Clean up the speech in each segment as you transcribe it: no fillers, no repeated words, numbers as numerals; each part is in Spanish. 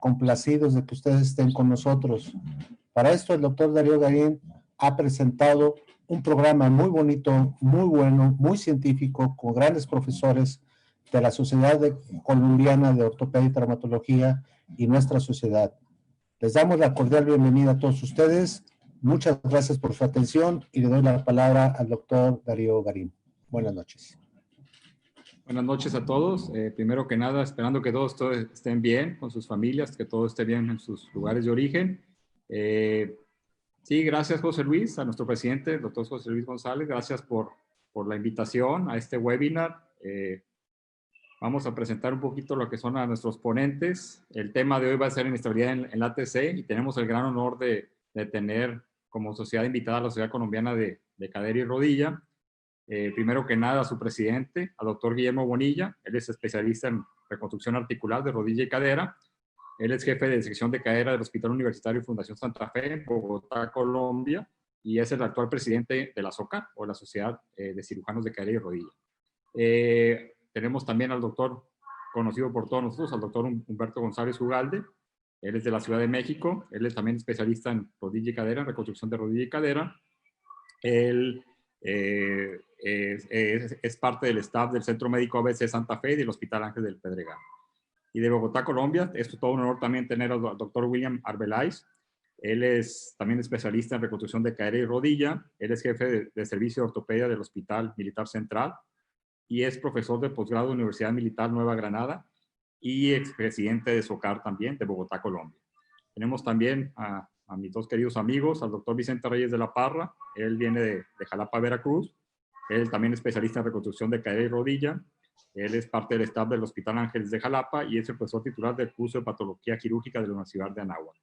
complacidos de que ustedes estén con nosotros. Para esto, el doctor Darío Garín ha presentado un programa muy bonito, muy bueno, muy científico, con grandes profesores de la Sociedad Colombiana de Ortopedia y Traumatología y nuestra sociedad. Les damos la cordial bienvenida a todos ustedes. Muchas gracias por su atención y le doy la palabra al doctor Darío Garín. Buenas noches. Buenas noches a todos. Primero que nada, esperando que todos estén bien con sus familias, que todo esté bien en sus lugares de origen. Sí, gracias José Luis, a nuestro presidente, el doctor José Luis González. Gracias por la invitación a este webinar. Vamos a presentar un poquito lo que son a nuestros ponentes. El tema de hoy va a ser inestabilidad en la ATC y tenemos el gran honor de tener como sociedad invitada a la Sociedad Colombiana de Cadera y Rodilla. Primero que nada, a su presidente, al doctor Guillermo Bonilla. Él es especialista en reconstrucción articular de rodilla y cadera. Él es jefe de sección de cadera del Hospital Universitario Fundación Santa Fe en Bogotá, Colombia, y es el actual presidente de la SOCA, o la Sociedad de Cirujanos de Cadera y Rodilla. Tenemos también al doctor, conocido por todos nosotros, al doctor Humberto González Ugalde. Él es de la Ciudad de México. Él es también especialista en rodilla y cadera, en reconstrucción de rodilla y cadera. Él es parte del staff del Centro Médico ABC Santa Fe y del Hospital Ángel del Pedregal. Y de Bogotá, Colombia, es todo un honor también tener al doctor William Arbeláez. Él es también especialista en reconstrucción de cadera y rodilla. Él es jefe de servicio de ortopedia del Hospital Militar Central y es profesor de posgrado de Universidad Militar Nueva Granada y expresidente de SOCAR también, de Bogotá, Colombia. Tenemos también a mis dos queridos amigos, al doctor Vicente Reyes de la Parra. Él viene de Jalapa, Veracruz. Él también es especialista en reconstrucción de cadera y rodilla. Él es parte del staff del Hospital Ángeles de Jalapa y es el profesor titular del curso de patología quirúrgica de la Universidad de Anáhuac.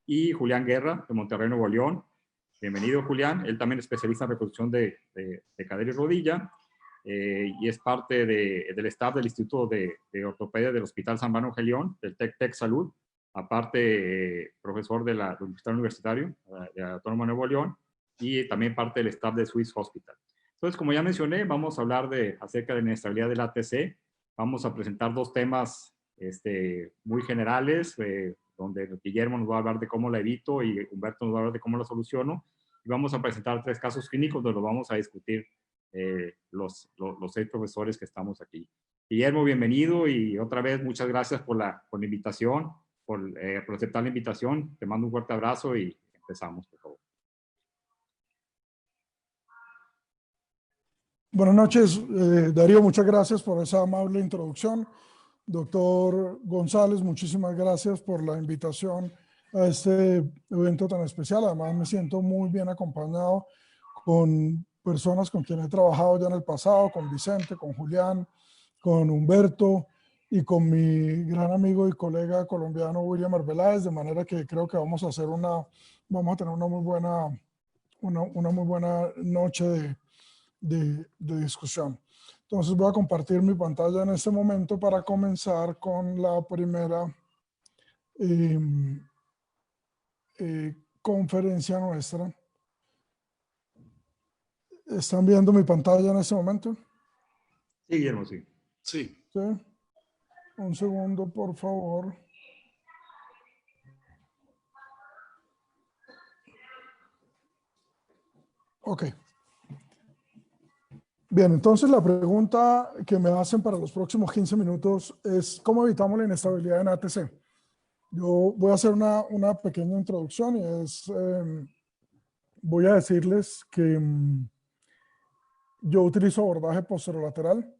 Y Julián Guerra, de Monterrey, Nuevo León. Bienvenido, Julián. Él también es especialista en reconstrucción de cadera y rodilla y es parte del staff del Instituto de Ortopedia del Hospital San Bernardo León, del TEC Salud. Aparte, profesor del Hospital Universitario de Autónoma de Nuevo León y también parte del staff de Swiss Hospital. Entonces, como ya mencioné, vamos a hablar acerca de la inestabilidad del ATC. Vamos a presentar dos temas muy generales, donde Guillermo nos va a hablar de cómo la evito y Humberto nos va a hablar de cómo la soluciono. Y vamos a presentar 3 casos clínicos donde lo vamos a discutir los 6 profesores que estamos aquí. Guillermo, bienvenido y otra vez muchas gracias por la invitación, por aceptar la invitación. Te mando un fuerte abrazo y empezamos, por favor. Buenas noches, Darío, muchas gracias por esa amable introducción. Doctor González, muchísimas gracias por la invitación a este evento tan especial. Además, me siento muy bien acompañado con personas con quienes he trabajado ya en el pasado, con Vicente, con Julián, con Humberto y con mi gran amigo y colega colombiano William Arbeláez, de manera que creo que vamos a tener una muy buena noche de discusión. Entonces voy a compartir mi pantalla en este momento para comenzar con la primera conferencia nuestra. ¿Están viendo mi pantalla en este momento? Sí, Guillermo, sí. Sí. ¿Sí? Un segundo, por favor. Ok. Bien, entonces la pregunta que me hacen para los próximos 15 minutos es ¿cómo evitamos la inestabilidad en ATC? Yo voy a hacer una pequeña introducción y voy a decirles que yo utilizo abordaje posterolateral,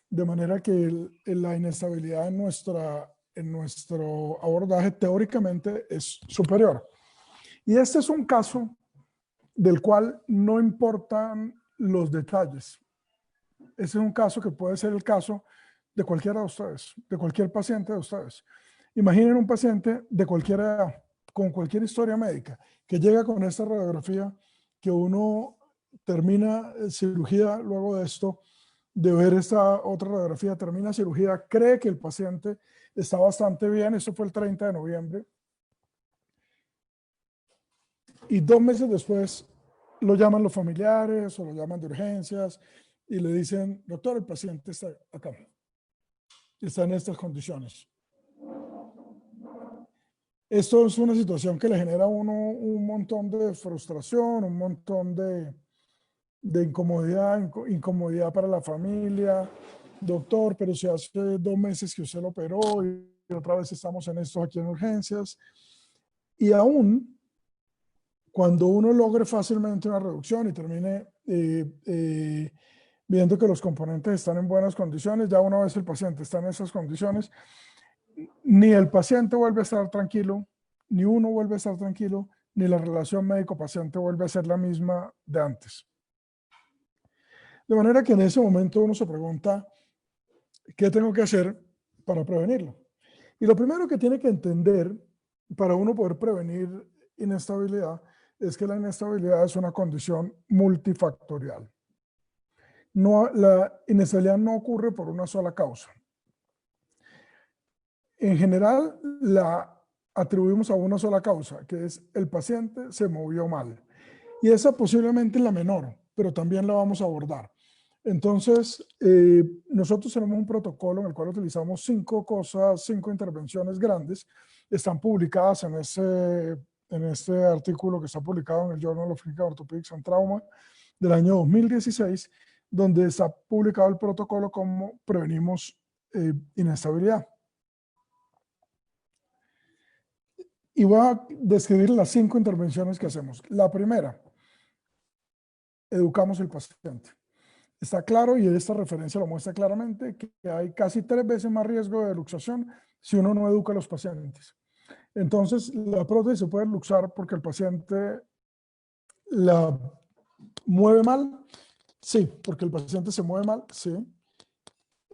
de manera que la inestabilidad en nuestro abordaje teóricamente es superior. Y este es un caso del cual no importan los detalles. Ese es un caso que puede ser el caso de cualquiera de ustedes, de cualquier paciente de ustedes. Imaginen un paciente de cualquier edad, con cualquier historia médica, que llega con esta radiografía, que uno termina cirugía luego de esto, de ver esta otra radiografía, termina cirugía, cree que el paciente está bastante bien, eso fue el 30 de noviembre, y 2 meses después lo llaman los familiares o lo llaman de urgencias y le dicen, doctor, el paciente está acá, está en estas condiciones. Esto es una situación que le genera a uno un montón de frustración, un montón de incomodidad, incomodidad para la familia. Doctor, pero si hace 2 meses que usted lo operó y otra vez estamos en esto aquí en urgencias. Y aún cuando uno logre fácilmente una reducción y termine viendo que los componentes están en buenas condiciones, ya una vez el paciente está en esas condiciones, ni el paciente vuelve a estar tranquilo, ni uno vuelve a estar tranquilo, ni la relación médico-paciente vuelve a ser la misma de antes. De manera que en ese momento uno se pregunta, ¿qué tengo que hacer para prevenirlo? Y lo primero que tiene que entender para uno poder prevenir inestabilidad es que la inestabilidad es una condición multifactorial. No, la inestabilidad no ocurre por una sola causa. En general, la atribuimos a una sola causa, que es el paciente se movió mal. Y esa posiblemente es la menor, pero también la vamos a abordar. Entonces, nosotros tenemos un protocolo en el cual utilizamos 5 intervenciones grandes. Están publicadas en este artículo que está publicado en el Journal of Clinical Orthopedics and Trauma del año 2016, donde está publicado el protocolo cómo prevenimos inestabilidad. Y voy a describir las 5 intervenciones que hacemos. La primera, educamos al paciente. Está claro, y esta referencia lo muestra claramente, que hay casi 3 veces más riesgo de luxación si uno no educa a los pacientes. Entonces, la prótesis se puede luxar porque el paciente la mueve mal. Sí, porque el paciente se mueve mal, sí.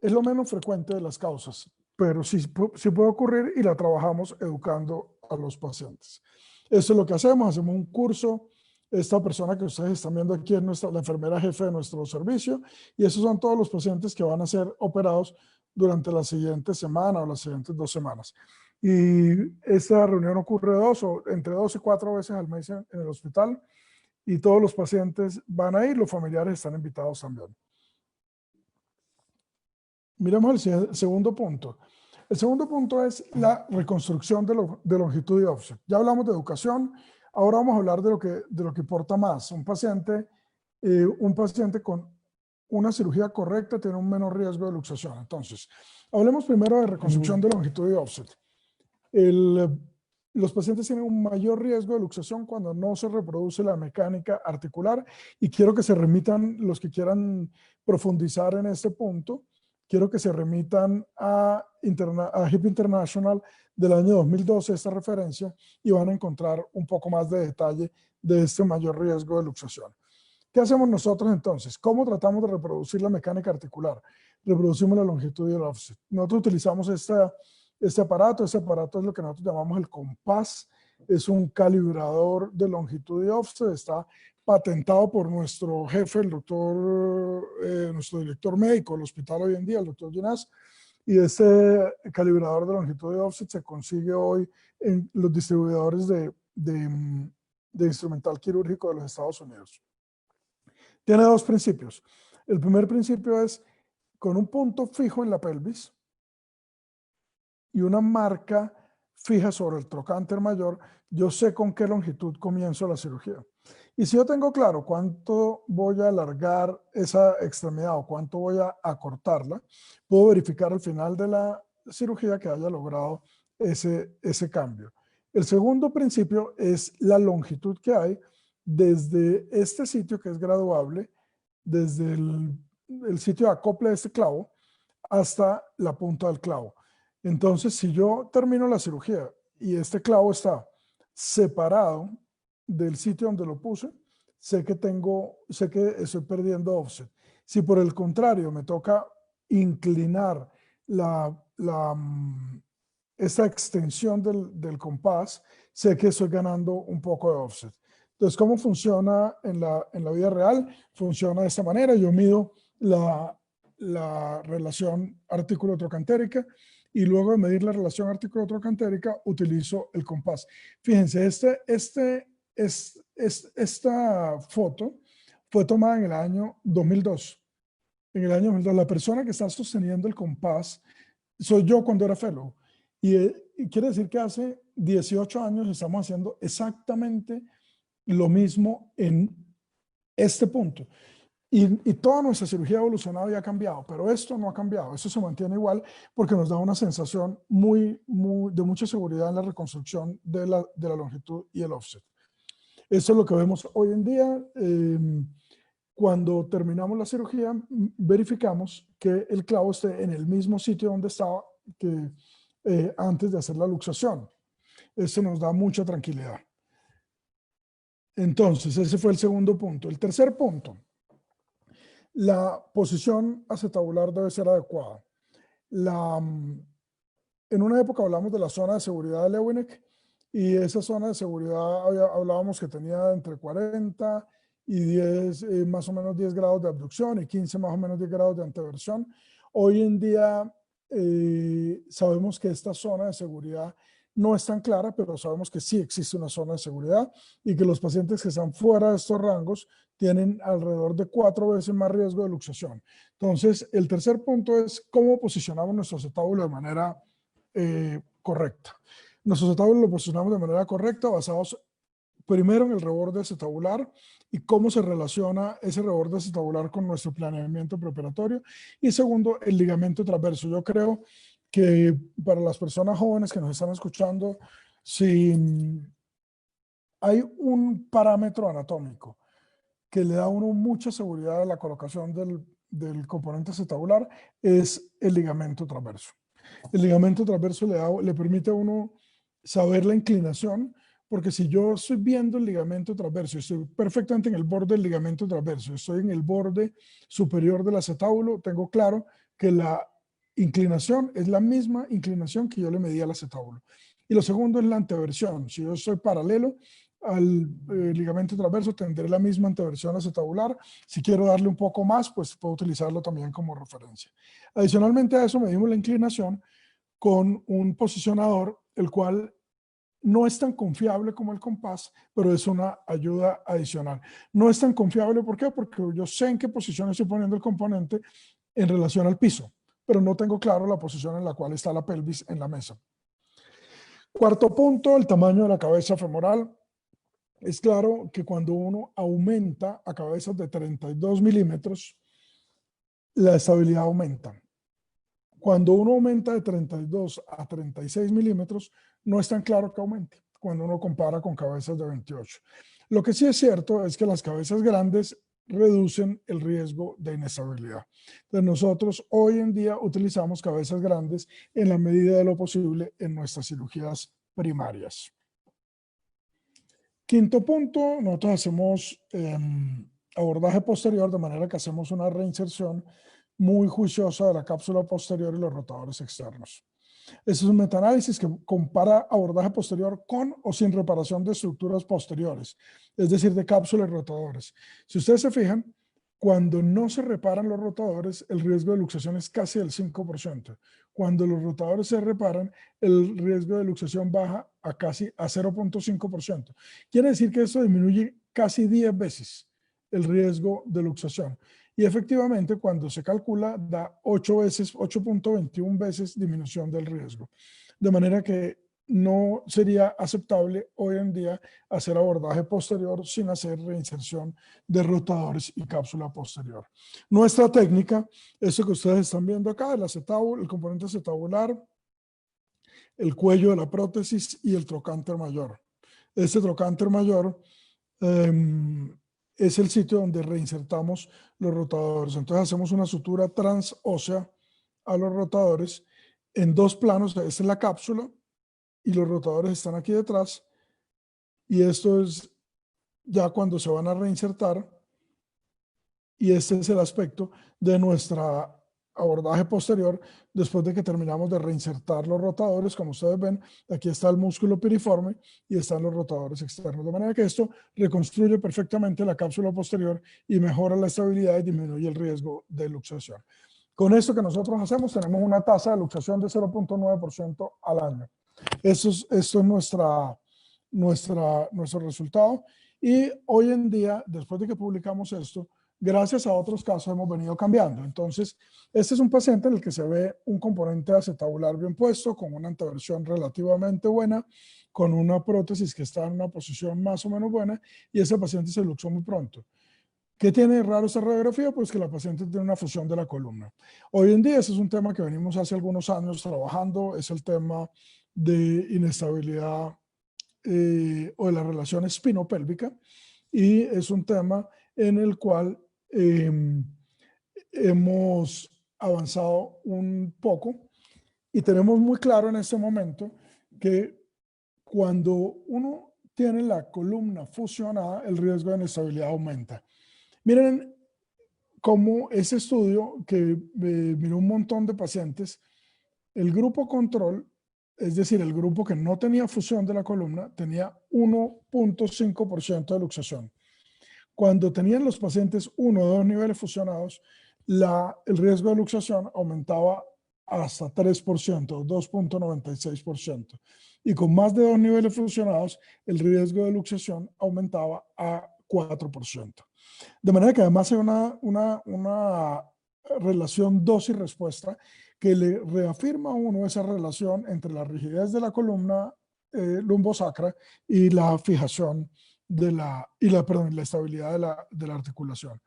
Es lo menos frecuente de las causas, pero sí puede ocurrir y la trabajamos educando a los pacientes. Eso es lo que hacemos un curso. Esta persona que ustedes están viendo aquí es la enfermera jefe de nuestro servicio, y esos son todos los pacientes que van a ser operados durante la siguiente semana o las siguientes 2 semanas. Y esta reunión ocurre entre 2 y 4 veces al mes en el hospital, y todos los pacientes van a ir, los familiares están invitados también. Miremos el segundo punto. El segundo punto es la reconstrucción de longitud y offset. Ya hablamos de educación, ahora vamos a hablar de lo que importa más. Un paciente con una cirugía correcta tiene un menor riesgo de luxación. Entonces, hablemos primero de reconstrucción de longitud y offset. Los pacientes tienen un mayor riesgo de luxación cuando no se reproduce la mecánica articular, y quiero que se remitan, los que quieran profundizar en este punto, quiero que se remitan a HIP International del año 2012, esta referencia, y van a encontrar un poco más de detalle de este mayor riesgo de luxación. ¿Qué hacemos nosotros entonces? ¿Cómo tratamos de reproducir la mecánica articular? Reproducimos la longitud y el offset. Nosotros utilizamos este aparato es lo que nosotros llamamos el compás. Es un calibrador de longitud y offset. Está patentado por nuestro jefe, el doctor, nuestro director médico del hospital hoy en día, el doctor Ginás. Y este calibrador de longitud y offset se consigue hoy en los distribuidores de instrumental quirúrgico de los Estados Unidos. Tiene 2 principios. El primer principio es con un punto fijo en la pelvis y una marca fija sobre el trocánter mayor, yo sé con qué longitud comienzo la cirugía. Y si yo tengo claro cuánto voy a alargar esa extremidad o cuánto voy a acortarla, puedo verificar al final de la cirugía que haya logrado ese cambio. El segundo principio es la longitud que hay desde este sitio, que es graduable, desde el sitio de acople de este clavo hasta la punta del clavo. Entonces, si yo termino la cirugía y este clavo está separado del sitio donde lo puse, sé que estoy perdiendo offset. Si por el contrario me toca inclinar esta extensión del compás, sé que estoy ganando un poco de offset. Entonces, ¿cómo funciona en la vida real? Funciona de esta manera. Yo mido la relación artículo-trocantérica, y luego de medir la relación artículo-trocantérica utilizo el compás. Fíjense, esta foto fue tomada en el año 2002. En el año 2002, la persona que está sosteniendo el compás soy yo cuando era fellow. Y quiere decir que hace 18 años estamos haciendo exactamente lo mismo en este punto. Y toda nuestra cirugía ha evolucionado y ha cambiado, pero esto no ha cambiado, eso se mantiene igual porque nos da una sensación de mucha seguridad en la reconstrucción de la longitud y el offset. Eso es lo que vemos hoy en día. Cuando terminamos la cirugía, verificamos que el clavo esté en el mismo sitio donde estaba antes de hacer la luxación. Eso nos da mucha tranquilidad. Entonces, ese fue el segundo punto. El tercer punto. La posición acetabular debe ser adecuada. En una época hablamos de la zona de seguridad de Lewinek y esa zona de seguridad hablábamos que tenía entre 40 y 10, más o menos 10 grados de abducción y 15 más o menos 10 grados de anteversión. Hoy en día sabemos que esta zona de seguridad no es tan clara, pero sabemos que sí existe una zona de seguridad y que los pacientes que están fuera de estos rangos tienen alrededor de 4 veces más riesgo de luxación. Entonces, el tercer punto es cómo posicionamos nuestro acetábulo de manera correcta. Nuestro acetábulo lo posicionamos de manera correcta basados primero en el reborde acetabular y cómo se relaciona ese reborde acetabular con nuestro planeamiento preoperatorio. Y segundo, el ligamento transverso. Yo creo que para las personas jóvenes que nos están escuchando, si hay un parámetro anatómico que le da a uno mucha seguridad a la colocación del componente acetabular, es el ligamento transverso. El ligamento transverso le permite a uno saber la inclinación, porque si yo estoy viendo el ligamento transverso, estoy perfectamente en el borde del ligamento transverso, estoy en el borde superior del acetábulo, tengo claro que la inclinación es la misma inclinación que yo le medí al acetábulo. Y lo segundo es la anteversión. Si yo estoy paralelo al ligamento transverso, tendré la misma anteversión acetabular. Si quiero darle un poco más, pues puedo utilizarlo también como referencia. Adicionalmente a eso, medimos la inclinación con un posicionador, el cual no es tan confiable como el compás, pero es una ayuda adicional. No es tan confiable, ¿por qué? Porque yo sé en qué posición estoy poniendo el componente en relación al piso, pero no tengo claro la posición en la cual está la pelvis en la mesa. Cuarto punto, el tamaño de la cabeza femoral. Es claro que cuando uno aumenta a cabezas de 32 milímetros, la estabilidad aumenta. Cuando uno aumenta de 32 a 36 milímetros, no es tan claro que aumente cuando uno compara con cabezas de 28. Lo que sí es cierto es que las cabezas grandes reducen el riesgo de inestabilidad. Entonces nosotros hoy en día utilizamos cabezas grandes en la medida de lo posible en nuestras cirugías primarias. Quinto punto, nosotros hacemos abordaje posterior de manera que hacemos una reinserción muy juiciosa de la cápsula posterior y los rotadores externos. Este es un metaanálisis que compara abordaje posterior con o sin reparación de estructuras posteriores, es decir, de cápsula y rotadores. Si ustedes se fijan, cuando no se reparan los rotadores, el riesgo de luxación es casi del 5%. Cuando los rotadores se reparan, el riesgo de luxación baja a casi a 0.5%. Quiere decir que esto disminuye casi 10 veces el riesgo de luxación. Y efectivamente, cuando se calcula, da 8.21 veces disminución del riesgo. De manera que no sería aceptable hoy en día hacer abordaje posterior sin hacer reinserción de rotadores y cápsula posterior. Nuestra técnica, eso que ustedes están viendo acá, el acetábulo, el componente acetabular, el cuello de la prótesis y el trocánter mayor. Este trocánter mayor es el sitio donde reinsertamos los rotadores. Entonces hacemos una sutura transósea a los rotadores en dos planos. Esta es la cápsula y los rotadores están aquí detrás. Y esto es ya cuando se van a reinsertar. Y este es el aspecto de nuestra abordaje posterior después de que terminamos de reinsertar los rotadores. Como ustedes ven, aquí está el músculo piriforme y están los rotadores externos. De manera que esto reconstruye perfectamente la cápsula posterior y mejora la estabilidad y disminuye el riesgo de luxación. Con esto que nosotros hacemos, tenemos una tasa de luxación de 0.9% al año. Esto es nuestro resultado. Y hoy en día, después de que publicamos esto, gracias a otros casos hemos venido cambiando. Entonces, este es un paciente en el que se ve un componente acetabular bien puesto, con una anteversión relativamente buena, con una prótesis que está en una posición más o menos buena, y ese paciente se luxó muy pronto. ¿Qué tiene de raro esta radiografía? Pues que la paciente tiene una fusión de la columna. Hoy en día ese es un tema que venimos hace algunos años trabajando, es el tema de inestabilidad o de la relación espinopélvica, y es un tema en el cual hemos avanzado un poco y tenemos muy claro en este momento que cuando uno tiene la columna fusionada, el riesgo de inestabilidad aumenta. Miren cómo ese estudio que miró un montón de pacientes, el grupo control, es decir, el grupo que no tenía fusión de la columna, tenía 1.5% de luxación. Cuando tenían los pacientes 1 o 2 niveles fusionados, el riesgo de luxación aumentaba hasta 3%, 2.96%. Y con más de 2 niveles fusionados, el riesgo de luxación aumentaba a 4%. De manera que además hay una relación dosis-respuesta que le reafirma a uno esa relación entre la rigidez de la columna lumbosacra y la fijación la estabilidad de la articulación.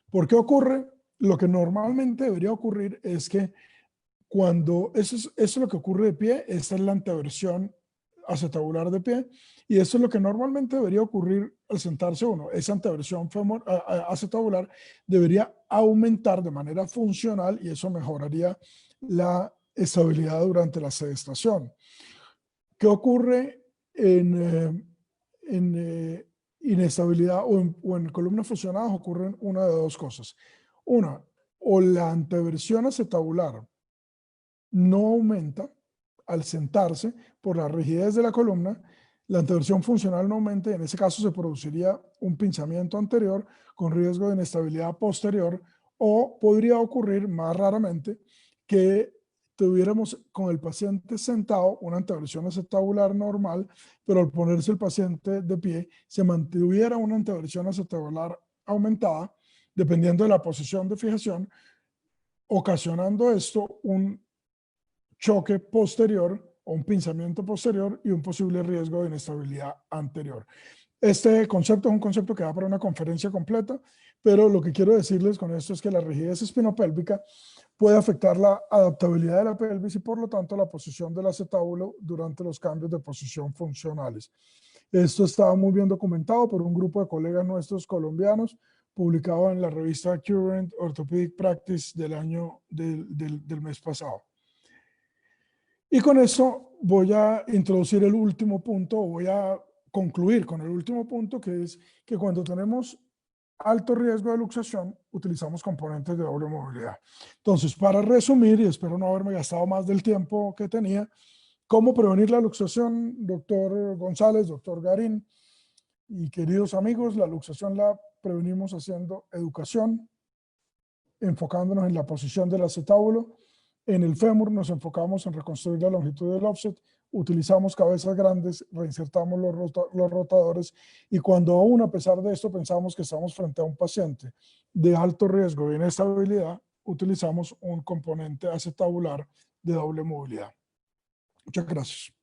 ¿Por qué ocurre? Lo que normalmente debería ocurrir es que cuando eso es lo que ocurre de pie, esta es la anteversión acetabular de pie, y eso es lo que normalmente debería ocurrir al sentarse uno. Esa anteversión acetabular debería aumentar de manera funcional y eso mejoraría la estabilidad durante la sedestación. ¿Qué ocurre en inestabilidad o en columnas fusionadas? Ocurren una de dos cosas. Una, o la anteversión acetabular no aumenta al sentarse por la rigidez de la columna, la anteversión funcional no aumenta y en ese caso se produciría un pinzamiento anterior con riesgo de inestabilidad posterior, o podría ocurrir más raramente que tuviéramos con el paciente sentado una anteversión acetabular normal, pero al ponerse el paciente de pie se mantuviera una anteversión acetabular aumentada dependiendo de la posición de fijación, ocasionando esto un choque posterior o un pinzamiento posterior y un posible riesgo de inestabilidad anterior. Este concepto es un concepto que da para una conferencia completa, pero lo que quiero decirles con esto es que la rigidez espinopélvica puede afectar la adaptabilidad de la pelvis y por lo tanto la posición del acetábulo durante los cambios de posición funcionales. Esto estaba muy bien documentado por un grupo de colegas nuestros colombianos, publicado en la revista Current Orthopedic Practice del mes pasado. Y con eso voy a introducir el último punto, voy a concluir con el último punto, que es que cuando tenemos alto riesgo de luxación, utilizamos componentes de doble movilidad. Entonces, para resumir, y espero no haberme gastado más del tiempo que tenía, ¿cómo prevenir la luxación? Doctor González, doctor Garín y queridos amigos, la luxación la prevenimos haciendo educación, enfocándonos en la posición del acetábulo. En el fémur nos enfocamos en reconstruir la longitud del offset, utilizamos cabezas grandes, reinsertamos los rotadores y cuando aún a pesar de esto pensamos que estamos frente a un paciente de alto riesgo de inestabilidad, utilizamos un componente acetabular de doble movilidad. Muchas gracias.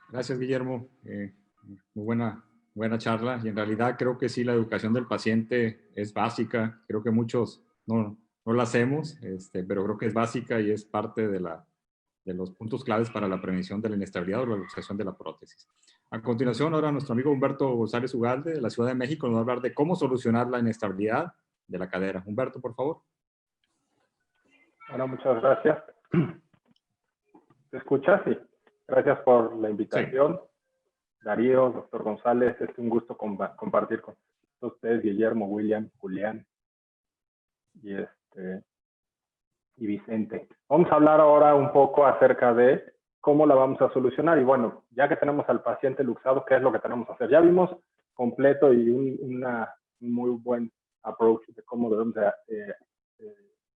Gracias, Guillermo. Muy buena charla y en realidad creo que sí, la educación del paciente es básica. Creo que muchos no la hacemos, pero creo que es básica y es parte de los puntos claves para la prevención de la inestabilidad o la luxación de la prótesis. A continuación, ahora nuestro amigo Humberto González Ugalde, de la Ciudad de México, nos va a hablar de cómo solucionar la inestabilidad de la cadera. Humberto, por favor. Bueno, muchas gracias. ¿Se escucha? Sí. Gracias por la invitación. Sí. Darío, doctor González, es un gusto compartir con ustedes, Guillermo, William, Julián y Vicente. Vamos a hablar ahora un poco acerca de cómo la vamos a solucionar. Y bueno, ya que tenemos al paciente luxado, ¿qué es lo que tenemos que hacer? Ya vimos completo y un muy buen approach de cómo debemos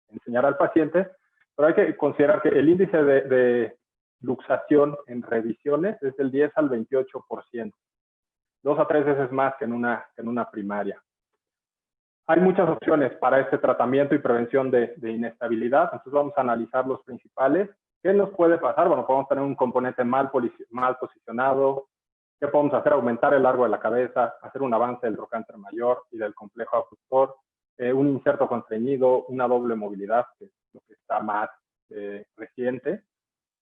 enseñar al paciente, pero hay que considerar que el índice de luxación en revisiones es del 10 al 28%. 2 a 3 veces más que en una primaria. Hay muchas opciones para este tratamiento y prevención de inestabilidad, entonces vamos a analizar los principales. ¿Qué nos puede pasar? Bueno, podemos tener un componente mal posicionado. ¿Qué podemos hacer? Aumentar el largo de la cabeza, hacer un avance del trocánter mayor y del complejo abductor, un inserto constreñido, una doble movilidad, que es lo que está más reciente.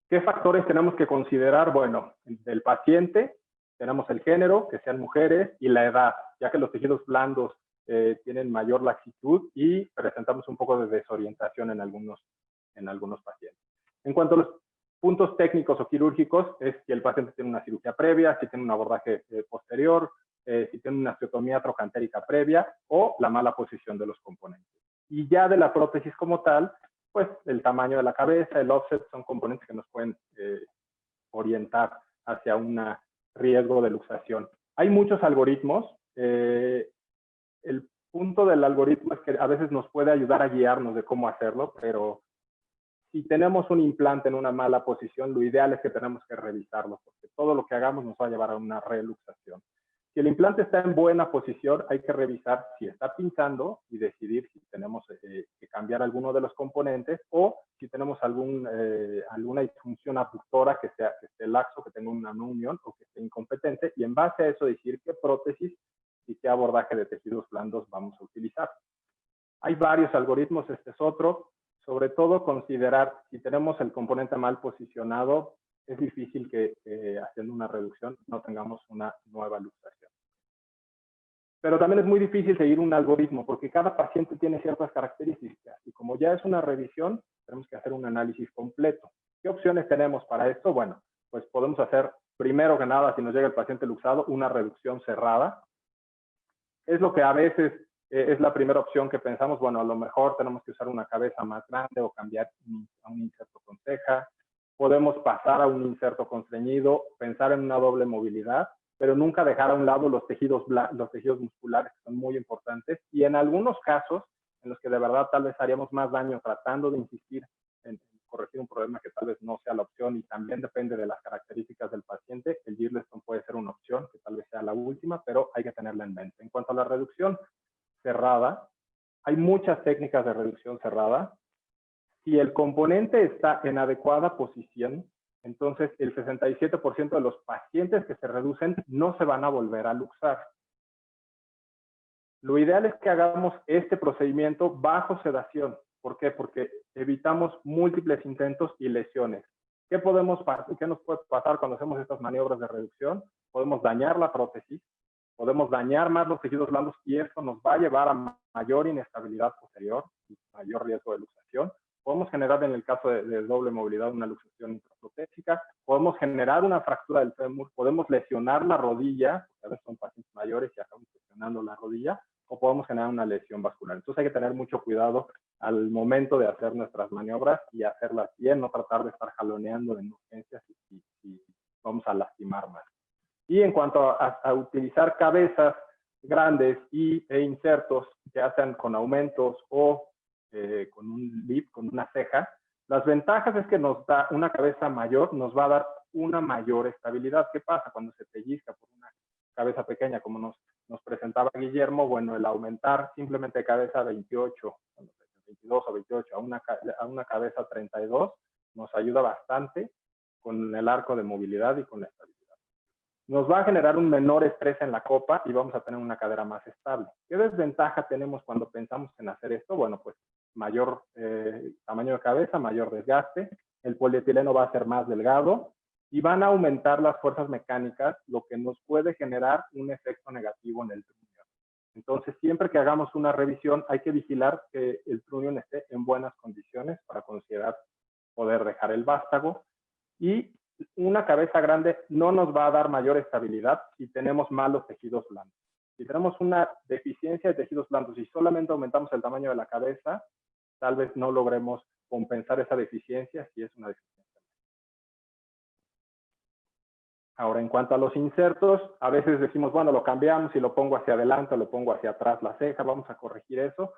¿Qué factores tenemos que considerar? Bueno, del paciente, tenemos el género, que sean mujeres, y la edad, ya que los tejidos blandos tienen mayor laxitud y presentamos un poco de desorientación en algunos pacientes. En cuanto a los puntos técnicos o quirúrgicos, es si el paciente tiene una cirugía previa, si tiene un abordaje posterior, si tiene una osteotomía trocantérica previa o la mala posición de los componentes. Y ya de la prótesis como tal, pues el tamaño de la cabeza, el offset, son componentes que nos pueden orientar hacia un riesgo de luxación. Hay muchos algoritmos. El punto del algoritmo es que a veces nos puede ayudar a guiarnos de cómo hacerlo, pero si tenemos un implante en una mala posición, lo ideal es que tenemos que revisarlo, porque todo lo que hagamos nos va a llevar a una reluxación. Si el implante está en buena posición, hay que revisar si está pinchando y decidir si tenemos que cambiar alguno de los componentes o si tenemos alguna disfunción abductora que esté laxo, que tenga una no unión o que esté incompetente, y en base a eso decir qué prótesis y qué abordaje de tejidos blandos vamos a utilizar. Hay varios algoritmos, este es otro. Sobre todo considerar si tenemos el componente mal posicionado, es difícil que haciendo una reducción no tengamos una nueva luxación. Pero también es muy difícil seguir un algoritmo porque cada paciente tiene ciertas características y como ya es una revisión, tenemos que hacer un análisis completo. ¿Qué opciones tenemos para esto? Bueno, pues podemos hacer primero que nada, si nos llega el paciente luxado, una reducción cerrada. Es lo que a veces es la primera opción que pensamos, bueno, a lo mejor tenemos que usar una cabeza más grande o cambiar a un inserto con ceja. Podemos pasar a un inserto constreñido, pensar en una doble movilidad, pero nunca dejar a un lado los tejidos musculares, que son muy importantes. Y en algunos casos, en los que de verdad tal vez haríamos más daño tratando de insistir en corregir un problema que tal vez no sea la opción y también depende de las características del paciente, el Girlestone puede ser una opción, que tal vez sea la última, pero hay que tenerla en mente. En cuanto a la reducción cerrada, hay muchas técnicas de reducción cerrada. Si el componente está en adecuada posición, entonces el 67% de los pacientes que se reducen no se van a volver a luxar. Lo ideal es que hagamos este procedimiento bajo sedación. ¿Por qué? Porque evitamos múltiples intentos y lesiones. ¿Qué nos puede pasar cuando hacemos estas maniobras de reducción? Podemos dañar la prótesis, podemos dañar más los tejidos blandos y esto nos va a llevar a mayor inestabilidad posterior y mayor riesgo de luxación. Podemos generar, en el caso de doble movilidad, una luxación intraprotésica. Podemos generar una fractura del fémur. Podemos lesionar la rodilla, porque a veces son pacientes mayores y acabamos lesionando la rodilla, o podemos generar una lesión vascular. Entonces hay que tener mucho cuidado al momento de hacer nuestras maniobras y hacerlas bien, no tratar de estar jaloneando en urgencias y vamos a lastimar más. Y en cuanto a utilizar cabezas grandes e insertos, ya sean con aumentos o con un lip, con una ceja, las ventajas es que nos da una cabeza mayor, nos va a dar una mayor estabilidad. ¿Qué pasa cuando se pellizca por una cabeza pequeña, como nos presentaba Guillermo? Bueno, el aumentar simplemente de cabeza 28, 22 o 28 a una cabeza 32 nos ayuda bastante con el arco de movilidad y con la estabilidad. Nos va a generar un menor estrés en la copa y vamos a tener una cadera más estable. ¿Qué desventaja tenemos cuando pensamos en hacer esto? Bueno, pues mayor tamaño de cabeza, mayor desgaste, el polietileno va a ser más delgado y van a aumentar las fuerzas mecánicas, lo que nos puede generar un efecto negativo en el trunion. Entonces, siempre que hagamos una revisión, hay que vigilar que el trunion esté en buenas condiciones para considerar poder dejar el vástago. Y una cabeza grande no nos va a dar mayor estabilidad si tenemos malos tejidos blandos. Si tenemos una deficiencia de tejidos blandos y solamente aumentamos el tamaño de la cabeza, tal vez no logremos compensar esa deficiencia si es una deficiencia. Ahora, en cuanto a los insertos, a veces decimos, bueno, lo cambiamos y lo pongo hacia adelante o lo pongo hacia atrás la ceja, vamos a corregir eso.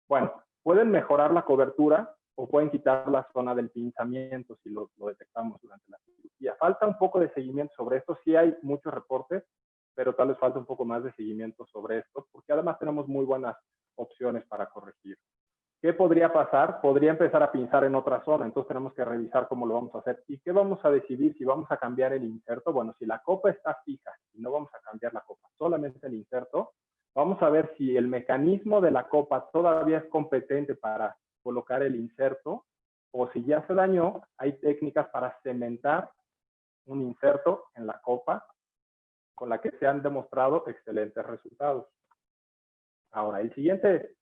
Bueno, pueden mejorar la cobertura o pueden quitar la zona del pinzamiento si lo detectamos durante la cirugía. Falta un poco de seguimiento sobre esto, sí hay muchos reportes, pero tal vez falta un poco más de seguimiento sobre esto, porque además tenemos muy buenas opciones para corregir. ¿Qué podría pasar? Podría empezar a pinzar en otra zona, entonces tenemos que revisar cómo lo vamos a hacer. ¿Y qué vamos a decidir si vamos a cambiar el inserto? Bueno, si la copa está fija y no vamos a cambiar la copa, solamente el inserto, vamos a ver si el mecanismo de la copa todavía es competente para colocar el inserto, o si ya se dañó, hay técnicas para cementar un inserto en la copa con la que se han demostrado excelentes resultados. Ahora, el siguiente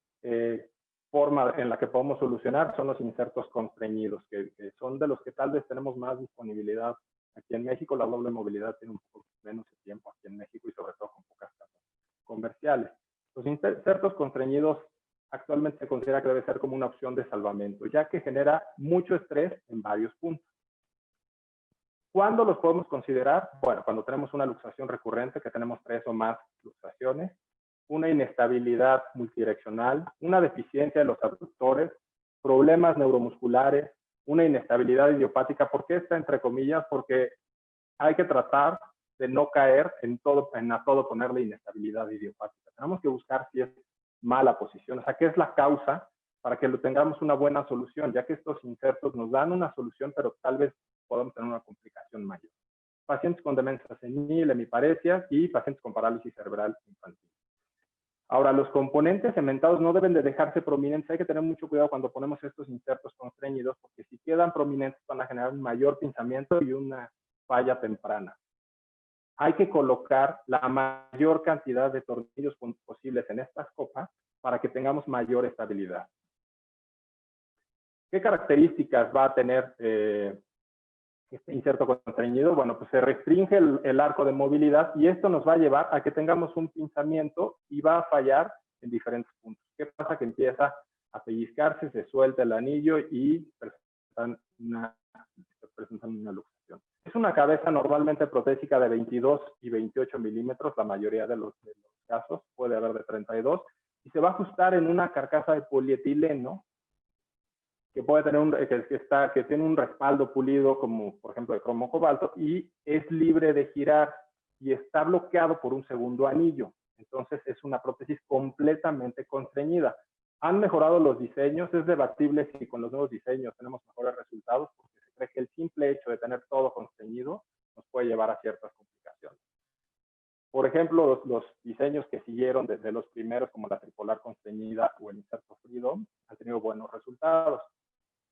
forma en la que podemos solucionar son los insertos constreñidos, que son de los que tal vez tenemos más disponibilidad aquí en México. La doble movilidad tiene un poco menos de tiempo aquí en México y sobre todo con pocas casas comerciales. Los insertos constreñidos actualmente se considera que debe ser como una opción de salvamento, ya que genera mucho estrés en varios puntos. ¿Cuándo los podemos considerar? Bueno, cuando tenemos una luxación recurrente, que tenemos 3 o más luxaciones, una inestabilidad multidireccional, una deficiencia de los abductores, problemas neuromusculares, una inestabilidad idiopática. ¿Por qué está entre comillas? Porque hay que tratar de no caer en a todo ponerle inestabilidad idiopática. Tenemos que buscar si es mala posición, o sea, qué es la causa para que lo tengamos una buena solución, ya que estos insertos nos dan una solución, pero tal vez podemos tener una complicación mayor. Pacientes con demencia senil, hemiparesia y pacientes con parálisis cerebral infantil. Ahora, los componentes cementados no deben de dejarse prominentes. Hay que tener mucho cuidado cuando ponemos estos insertos constreñidos, porque si quedan prominentes van a generar un mayor pinzamiento y una falla temprana. Hay que colocar la mayor cantidad de tornillos posibles en estas copas para que tengamos mayor estabilidad. ¿Qué características va a tener este inserto constreñido? Bueno, pues se restringe el arco de movilidad y esto nos va a llevar a que tengamos un pinzamiento y va a fallar en diferentes puntos. ¿Qué pasa? Que empieza a pellizcarse, se suelta el anillo y presentan una luxación. Es una cabeza normalmente protésica de 22 y 28 milímetros, la mayoría de los casos, puede haber de 32, y se va a ajustar en una carcasa de polietileno que puede tener que tiene un respaldo pulido, como por ejemplo de cromo cobalto, y es libre de girar y está bloqueado por un segundo anillo. Entonces es una prótesis completamente constreñida. Han mejorado los diseños, es debatible si con los nuevos diseños tenemos mejores resultados, porque se cree que el simple hecho de tener todo constreñido nos puede llevar a ciertas complicaciones. Por ejemplo, los diseños que siguieron desde los primeros, como la tripolar constreñida o el inserto Freedom, han tenido buenos resultados.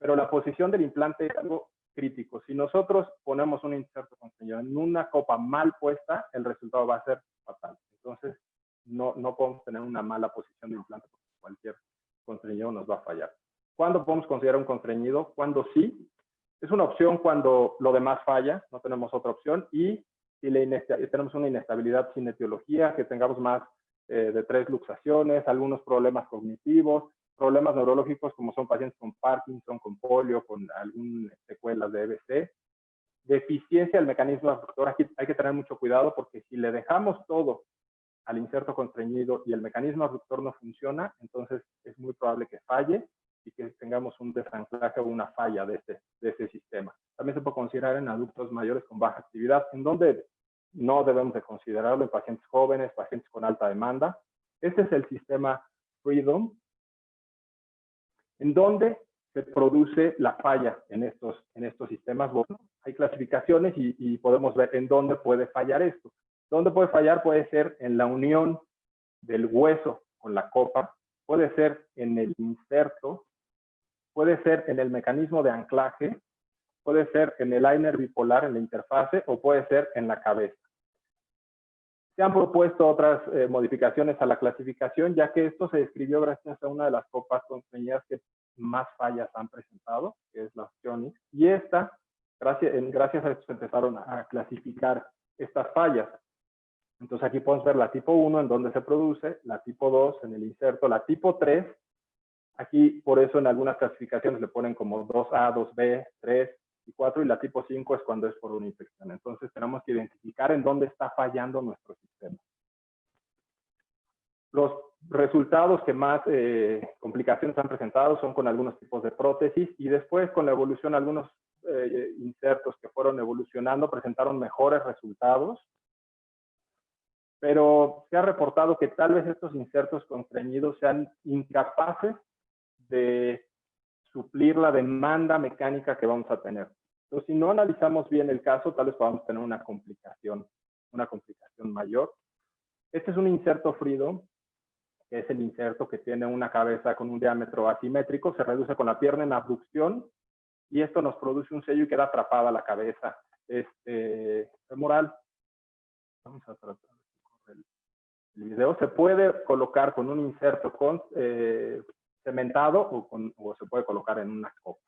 Pero la posición del implante es algo crítico. Si nosotros ponemos un inserto constreñido en una copa mal puesta, el resultado va a ser fatal. Entonces, no podemos tener una mala posición de implante porque cualquier constreñido nos va a fallar. ¿Cuándo podemos considerar un constreñido? Cuando sí. Es una opción cuando lo demás falla, no tenemos otra opción. Y si tenemos una inestabilidad sin etiología, que tengamos más de 3 luxaciones, algunos problemas cognitivos, problemas neurológicos como son pacientes con Parkinson, con polio, con algunas secuelas de EBC, deficiencia del mecanismo abductor. Aquí hay que tener mucho cuidado porque si le dejamos todo al inserto constreñido y el mecanismo abductor no funciona, entonces es muy probable que falle y que tengamos un desanclaje o una falla de ese sistema. También se puede considerar en adultos mayores con baja actividad, en donde no debemos de considerarlo en pacientes jóvenes, pacientes con alta demanda. Este es el sistema Freedom, en donde se produce la falla en estos sistemas. Bueno, hay clasificaciones y podemos ver en dónde puede fallar esto. ¿Dónde puede fallar? Puede ser en la unión del hueso con la copa, puede ser en el inserto, puede ser en el mecanismo de anclaje, puede ser en el liner bipolar, en la interfase, o puede ser en la cabeza. Se han propuesto otras modificaciones a la clasificación, ya que esto se describió gracias a una de las copas constreñidas que más fallas han presentado, que es la Osteonyx, y esta, gracias a esto se empezaron a clasificar estas fallas. Entonces aquí podemos ver la tipo 1 en donde se produce, la tipo 2 en el inserto, la tipo 3, aquí por eso en algunas clasificaciones le ponen como 2A, 2B, 3 y 4, y la tipo 5 es cuando es por una infección. Entonces tenemos que identificar en dónde está fallando nuestro sistema. Los resultados que más complicaciones han presentado son con algunos tipos de prótesis y después con la evolución algunos insertos que fueron evolucionando presentaron mejores resultados. pero se ha reportado que tal vez estos insertos constreñidos sean incapaces de suplir la demanda mecánica que vamos a tener. Entonces, si no analizamos bien el caso, tal vez podamos tener una complicación mayor. Este es un inserto Freedom, que es el inserto que tiene una cabeza con un diámetro asimétrico, se reduce con la pierna en abducción, y esto nos produce un sello y queda atrapada la cabeza femoral. Vamos a tratar el video. Se puede colocar con un inserto cementado o se puede colocar en una copa.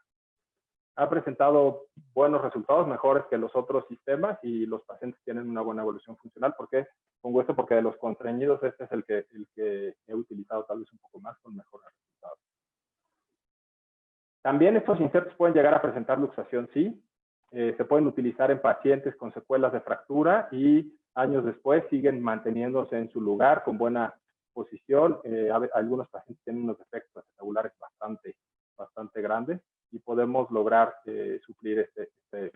Ha presentado buenos resultados, mejores que los otros sistemas, y los pacientes tienen una buena evolución funcional. ¿Por qué pongo esto? Porque de los constreñidos este es el que he utilizado tal vez un poco más con mejores resultados. También estos insertos pueden llegar a presentar luxación, sí. Se pueden utilizar en pacientes con secuelas de fractura y años después siguen manteniéndose en su lugar con buena posición. Algunos pacientes tienen unos defectos acetagulares bastante grandes y podemos lograr suplir este.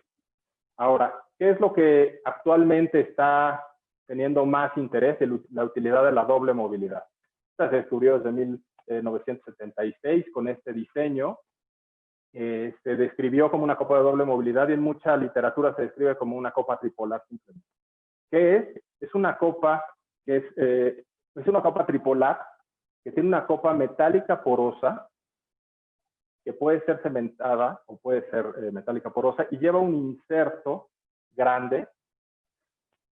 Ahora, ¿qué es lo que actualmente está teniendo más interés? La utilidad de la doble movilidad. Esta se descubrió desde 1976 con este diseño. Se describió como una copa de doble movilidad y en mucha literatura se describe como una copa tripolar simplemente. ¿Qué es? Es una copa que es una copa tripolar que tiene una copa metálica porosa que puede ser cementada o puede ser metálica porosa y lleva un inserto grande,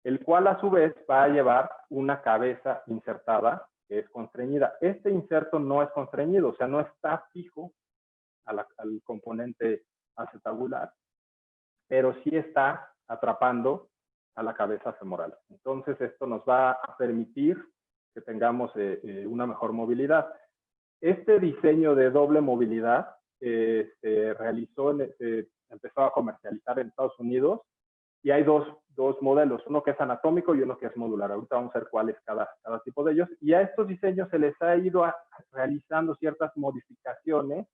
el cual a su vez va a llevar una cabeza insertada que es constreñida. Este inserto no es constreñido, o sea, no está fijo al componente acetabular, pero sí está atrapando a la cabeza femoral. Entonces, esto nos va a permitir que tengamos una mejor movilidad. Este diseño de doble movilidad se realizó, empezó a comercializar en Estados Unidos, y hay dos modelos, uno que es anatómico y uno que es modular. Ahorita vamos a ver cuál es cada tipo de ellos. Y a estos diseños se les ha ido realizando ciertas modificaciones,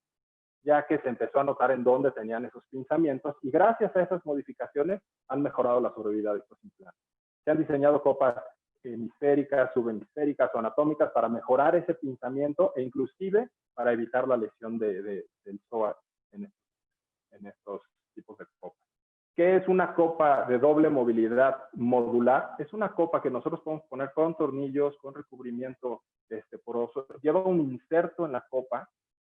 ya que se empezó a notar en dónde tenían esos pinzamientos, y gracias a esas modificaciones han mejorado la sobrevida de estos implantes. Se han diseñado copas hemisféricas, subhemisféricas o anatómicas para mejorar ese pinzamiento e inclusive para evitar la lesión del psoas en estos tipos de copas. ¿Qué es una copa de doble movilidad modular? Es una copa que nosotros podemos poner con tornillos, con recubrimiento poroso. Lleva un inserto en la copa,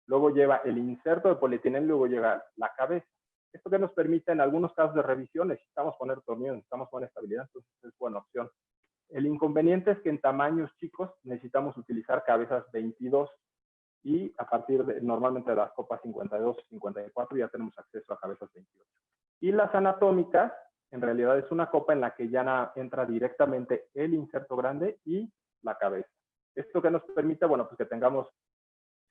luego lleva el inserto de polietileno y luego lleva la cabeza. Esto que nos permite en algunos casos de revisión, necesitamos poner tornillos, necesitamos buena estabilidad, entonces es buena opción. El inconveniente es que en tamaños chicos necesitamos utilizar cabezas 22 y a partir de normalmente de las copas 52 y 54 ya tenemos acceso a cabezas 28. Y las anatómicas, en realidad es una copa en la que ya entra directamente el inserto grande y la cabeza. Esto que nos permite, bueno, pues que tengamos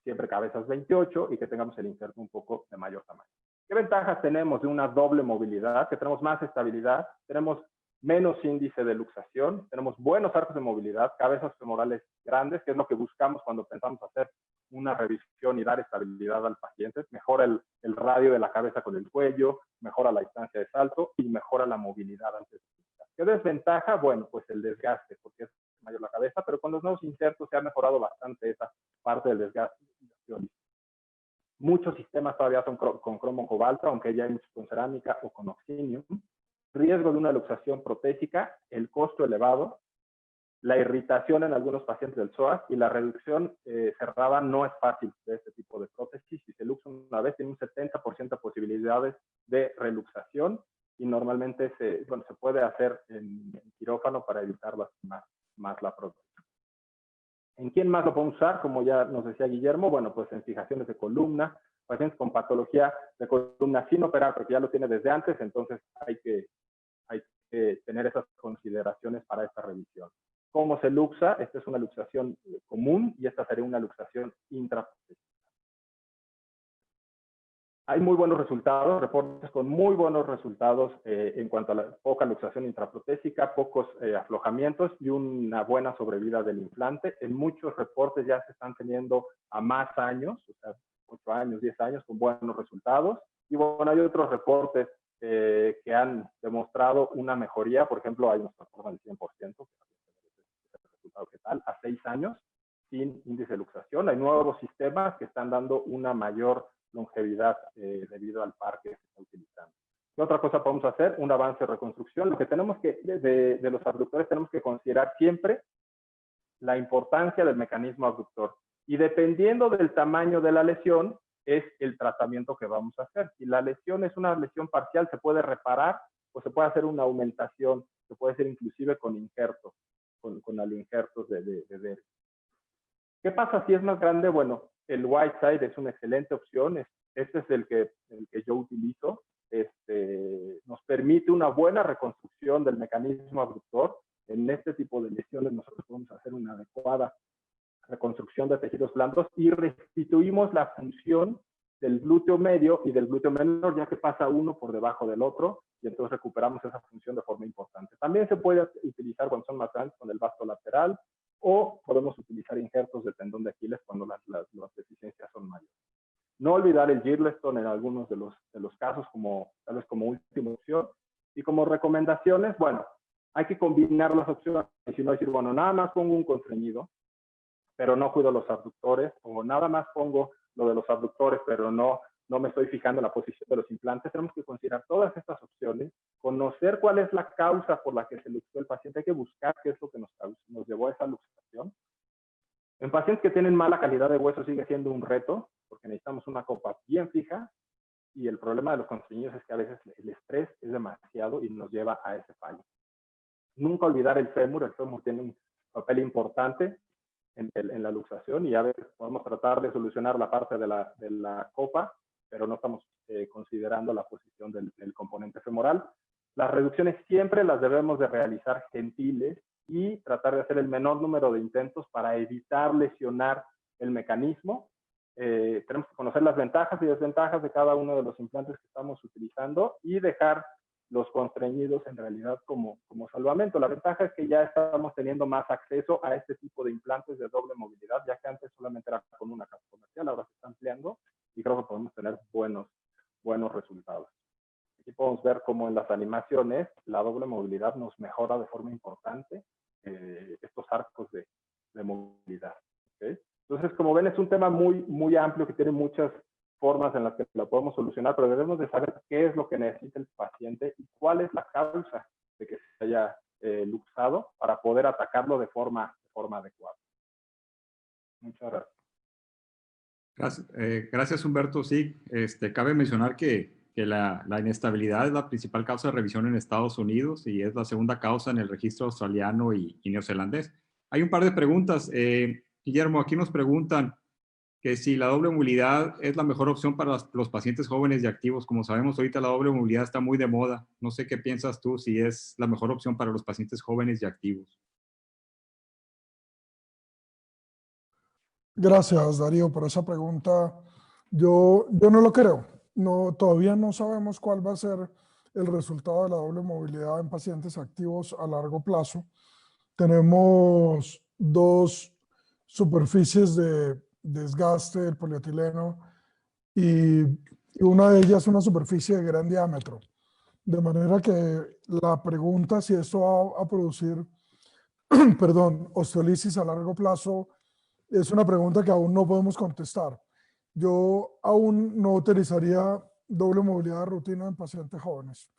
siempre cabezas 28 y que tengamos el inserto un poco de mayor tamaño. ¿Qué ventajas tenemos de una doble movilidad? Que tenemos más estabilidad, tenemos menos índice de luxación, tenemos buenos arcos de movilidad, cabezas femorales grandes, que es lo que buscamos cuando pensamos hacer una revisión y dar estabilidad al paciente. Mejora el radio de la cabeza con el cuello, mejora la distancia de salto y mejora la movilidad antes de luxar. ¿Qué desventaja? Bueno, pues el desgaste, porque es mayor la cabeza, pero con los nuevos insertos se ha mejorado bastante esa parte del desgaste. Muchos sistemas todavía son con cromo cobalto, aunque ya hay muchos con cerámica o con oxinio. Riesgo de una luxación protésica, el costo elevado, la irritación en algunos pacientes del psoas y la reducción cerrada no es fácil de este tipo de prótesis. Si se luxa una vez, tiene un 70% de posibilidades de reluxación y normalmente se puede hacer en quirófano para evitar más la prótesis. ¿En quién más lo podemos usar? Como ya nos decía Guillermo, bueno, pues en fijaciones de columna, pacientes con patología de columna sin operar, porque ya lo tiene desde antes, entonces hay que tener esas consideraciones para esta revisión. ¿Cómo se luxa? Esta es una luxación común y esta sería una luxación intraprotésica. Hay muy buenos resultados, reportes con muy buenos resultados en cuanto a la poca luxación intraprotésica, pocos aflojamientos y una buena sobrevida del implante. En muchos reportes ya se están teniendo a más años, o sea, 8 años, 10 años, con buenos resultados. Y bueno, hay otros reportes que han demostrado una mejoría. Por ejemplo, hay unos reportes del 100%, bucovegetal a 6 años sin índice de luxación. Hay nuevos sistemas que están dando una mayor longevidad debido al par que se está utilizando. ¿Qué otra cosa podemos hacer? Un avance de reconstrucción. Lo que tenemos que, de los abductores, tenemos que considerar siempre la importancia del mecanismo abductor. Y dependiendo del tamaño de la lesión, es el tratamiento que vamos a hacer. Si la lesión es una lesión parcial, se puede reparar o se puede hacer una aumentación, se puede hacer inclusive con injertos, con alioinjertos de dermis. ¿Qué pasa si es más grande? Bueno, el Whiteside es una excelente opción. Este es el que yo utilizo. Nos permite una buena reconstrucción del mecanismo abductor. En este tipo de lesiones nosotros podemos hacer una adecuada reconstrucción de tejidos blandos y restituimos la función del glúteo medio y del glúteo menor, ya que pasa uno por debajo del otro, y entonces recuperamos esa función de forma importante. También se puede utilizar cuando son más grandes con el vasto lateral, o podemos utilizar injertos de tendón de Aquiles cuando las deficiencias son mayores. No olvidar el Girlestone en algunos de los casos, tal vez como última opción. Y como recomendaciones, bueno, hay que combinar las opciones, y no decir, bueno, nada más pongo un constreñido, pero no cuido los abductores, o nada más pongo lo de los abductores, pero no me estoy fijando en la posición de los implantes. Tenemos que considerar todas estas opciones, conocer cuál es la causa por la que se luxó el paciente, hay que buscar qué es lo que nos llevó a esa luxación. En pacientes que tienen mala calidad de hueso sigue siendo un reto, porque necesitamos una copa bien fija, y el problema de los constreñidos es que a veces el estrés es demasiado y nos lleva a ese fallo. Nunca olvidar el fémur tiene un papel importante en la luxación, y a veces podemos tratar de solucionar la parte de la copa, pero no estamos considerando la posición del componente femoral. Las reducciones siempre las debemos de realizar gentiles y tratar de hacer el menor número de intentos para evitar lesionar el mecanismo. Tenemos que conocer las ventajas y desventajas de cada uno de los implantes que estamos utilizando y dejar los constreñidos en realidad como salvamento. La ventaja es que ya estamos teniendo más acceso a este tipo de implantes de doble movilidad, ya que antes solamente era con una casa comercial, ahora se está ampliando y creo que podemos tener buenos resultados. Aquí podemos ver cómo en las animaciones la doble movilidad nos mejora de forma importante estos arcos de movilidad. ¿Okay? Entonces, como ven, es un tema muy, muy amplio que tiene muchas formas en las que lo podemos solucionar, pero debemos de saber qué es lo que necesita el paciente y cuál es la causa de que se haya luxado para poder atacarlo de forma adecuada. Muchas gracias. Gracias, Humberto. Sí, cabe mencionar que la inestabilidad es la principal causa de revisión en Estados Unidos y es la segunda causa en el registro australiano y neozelandés. Hay un par de preguntas. Guillermo, aquí nos preguntan que si la doble movilidad es la mejor opción para los pacientes jóvenes y activos. Como sabemos, ahorita la doble movilidad está muy de moda. No sé qué piensas tú, si es la mejor opción para los pacientes jóvenes y activos. Gracias, Darío, por esa pregunta. Yo no lo creo. Todavía no sabemos cuál va a ser el resultado de la doble movilidad en pacientes activos a largo plazo. Tenemos dos superficies de desgaste del polietileno y una de ellas es una superficie de gran diámetro. De manera que la pregunta si esto va a producir perdón, osteolisis a largo plazo es una pregunta que aún no podemos contestar. Yo aún no utilizaría doble movilidad de rutina en pacientes jóvenes.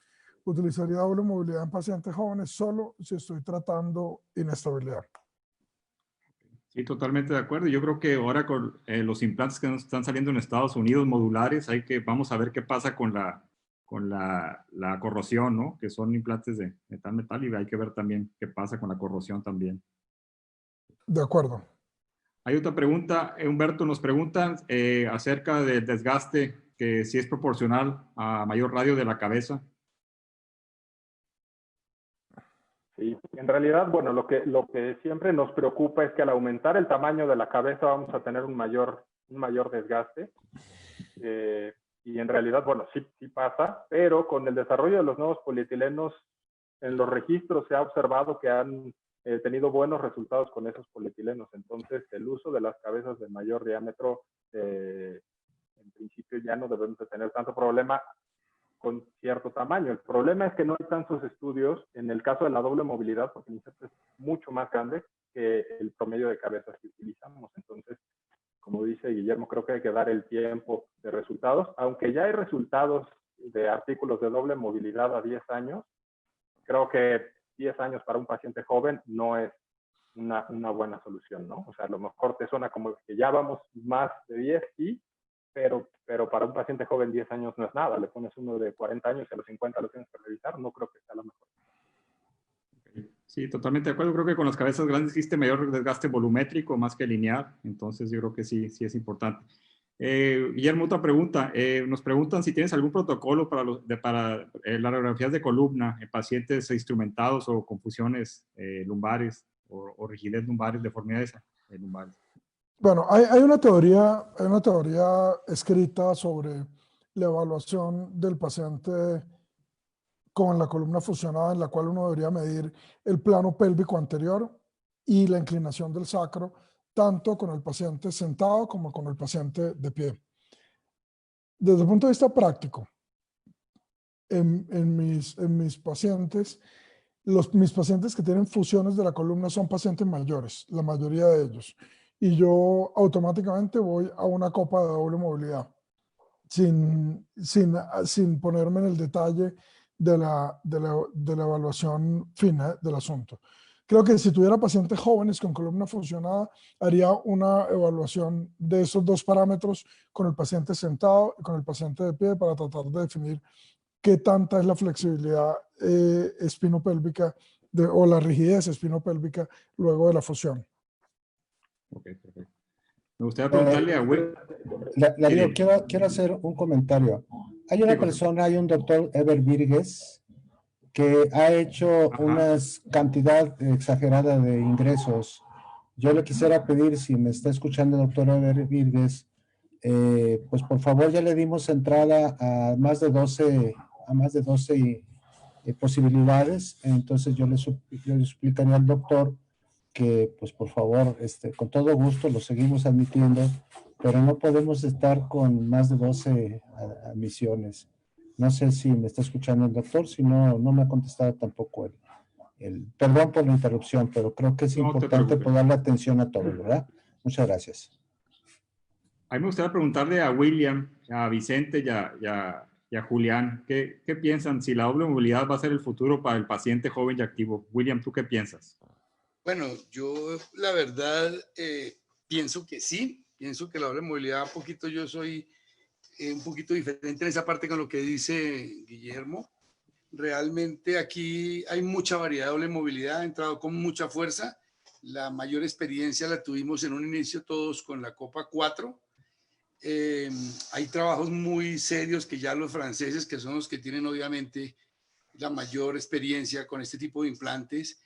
Utilizaría doble movilidad en pacientes jóvenes solo si estoy tratando inestabilidad. Sí, totalmente de acuerdo. Yo creo que ahora con los implantes que nos están saliendo en Estados Unidos modulares, vamos a ver qué pasa con la corrosión, ¿no? Que son implantes de metal y hay que ver también qué pasa con la corrosión también. De acuerdo. Hay otra pregunta, Humberto, nos preguntan acerca del desgaste, que si es proporcional a mayor radio de la cabeza. Sí, en realidad, bueno, lo que siempre nos preocupa es que al aumentar el tamaño de la cabeza vamos a tener un mayor desgaste. Y en realidad, bueno, sí pasa, pero con el desarrollo de los nuevos polietilenos, en los registros se ha observado que han tenido buenos resultados con esos polietilenos. Entonces, el uso de las cabezas de mayor diámetro, en principio ya no debemos de tener tanto problema con cierto tamaño. El problema es que no hay tantos estudios en el caso de la doble movilidad, porque el inserto es mucho más grande, que el promedio de cabezas que utilizamos. Entonces, como dice Guillermo, creo que hay que dar el tiempo de resultados, aunque ya hay resultados de artículos de doble movilidad a 10 años, creo que 10 años para un paciente joven no es una buena solución, ¿no? O sea, a lo mejor te suena como que ya vamos más de 10, sí, pero para un paciente joven 10 años no es nada. Le pones uno de 40 años y a los 50 lo tienes que revisar, no creo que sea lo mejor. Sí, totalmente de acuerdo. Creo que con las cabezas grandes existe mayor desgaste volumétrico más que lineal, entonces yo creo que sí es importante. Guillermo, otra pregunta. Nos preguntan si tienes algún protocolo para las radiografías de columna en pacientes instrumentados o confusiones lumbares o rigidez lumbares, deformidades lumbares. Bueno, hay una teoría escrita sobre la evaluación del paciente con la columna fusionada, en la cual uno debería medir el plano pélvico anterior y la inclinación del sacro, tanto con el paciente sentado como con el paciente de pie. Desde el punto de vista práctico, en mis pacientes, mis pacientes que tienen fusiones de la columna son pacientes mayores, la mayoría de ellos. Y yo automáticamente voy a una copa de doble movilidad, sin ponerme en el detalle de la evaluación fina del asunto. Creo que si tuviera pacientes jóvenes con columna fusionada, haría una evaluación de esos dos parámetros con el paciente sentado y con el paciente de pie para tratar de definir qué tanta es la flexibilidad espinopélvica o la rigidez espinopélvica luego de la fusión. Ok, perfecto. Me gustaría preguntarle a Will. Darío, quiero hacer un comentario. Hay una persona, hay un doctor Eber Virgues, que ha hecho una cantidad exagerada de ingresos. Yo le quisiera pedir, si me está escuchando el doctor Eber Virgues, pues por favor, ya le dimos entrada a más de 12 posibilidades. Entonces yo le explicaría al doctor que, pues por favor, con todo gusto lo seguimos admitiendo, pero no podemos estar con más de 12 admisiones. No sé si me está escuchando el doctor, si no, no me ha contestado tampoco perdón por la interrupción, pero creo que es importante poder darle atención a todo, ¿verdad? Muchas gracias. A mí me gustaría preguntarle a William, a Vicente y a Julián, ¿qué piensan si la doble movilidad va a ser el futuro para el paciente joven y activo? William, ¿tú qué piensas? Bueno, yo la verdad pienso que sí, pienso que la doble movilidad un poquito, yo soy un poquito diferente en esa parte con lo que dice Guillermo. Realmente aquí hay mucha variedad de doble movilidad, ha entrado con mucha fuerza. La mayor experiencia la tuvimos en un inicio todos con la Copa 4. Hay trabajos muy serios que ya los franceses, que son los que tienen obviamente la mayor experiencia con este tipo de implantes,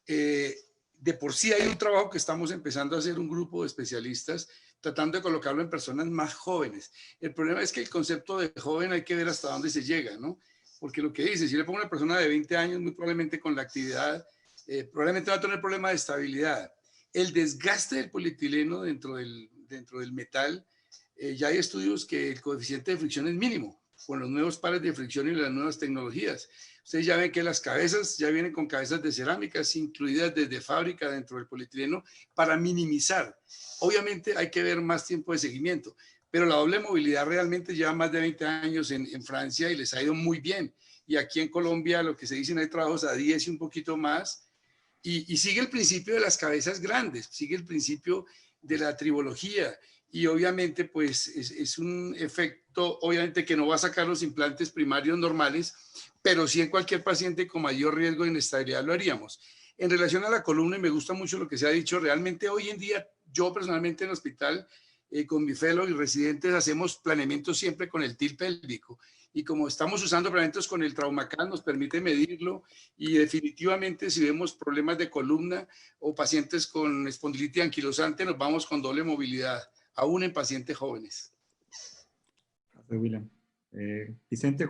de por sí hay un trabajo que estamos empezando a hacer un grupo de especialistas tratando de colocarlo en personas más jóvenes. El problema es que el concepto de joven hay que ver hasta dónde se llega, ¿no? Porque lo que dice, si le pongo a una persona de 20 años, muy probablemente con la actividad, probablemente va a tener problema de estabilidad. El desgaste del polietileno dentro del metal, ya hay estudios que el coeficiente de fricción es mínimo con los nuevos pares de fricción y las nuevas tecnologías. Ustedes ya ven que las cabezas ya vienen con cabezas de cerámicas incluidas desde fábrica dentro del polietileno para minimizar. Obviamente hay que ver más tiempo de seguimiento, pero la doble movilidad realmente lleva más de 20 años en Francia y les ha ido muy bien. Y aquí en Colombia lo que se dicen hay trabajos a 10 y un poquito más. Y sigue el principio de las cabezas grandes, sigue el principio de la tribología. Y obviamente pues es un efecto, obviamente que no va a sacar los implantes primarios normales, pero sí en cualquier paciente con mayor riesgo de inestabilidad lo haríamos. En relación a la columna, y me gusta mucho lo que se ha dicho, realmente hoy en día yo personalmente en el hospital con mi fellow y residentes hacemos planeamiento siempre con el TIL pélvico. Y como estamos usando planeamientos con el Traumacal, nos permite medirlo y definitivamente si vemos problemas de columna o pacientes con espondilitis anquilosante, nos vamos con doble movilidad, aún en pacientes jóvenes. Gracias, William. Vicente,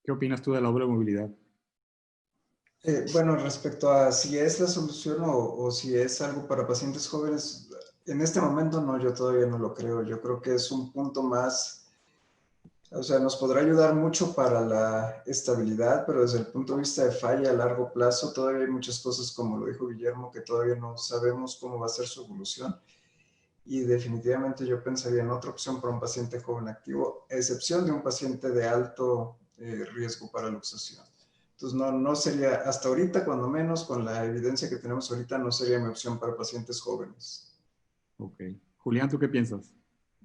¿qué opinas tú de la doble movilidad? Bueno, respecto a si es la solución o si es algo para pacientes jóvenes, en este momento no, yo todavía no lo creo. Yo creo que es un punto más O sea, nos podrá ayudar mucho para la estabilidad, pero desde el punto de vista de falla a largo plazo, todavía hay muchas cosas, como lo dijo Guillermo, que todavía no sabemos cómo va a ser su evolución. Y definitivamente yo pensaría en otra opción para un paciente joven activo, a excepción de un paciente de alto riesgo para luxación. Entonces, no sería, hasta ahorita, cuando menos, con la evidencia que tenemos ahorita, no sería mi opción para pacientes jóvenes. Ok. Julián, ¿tú qué piensas?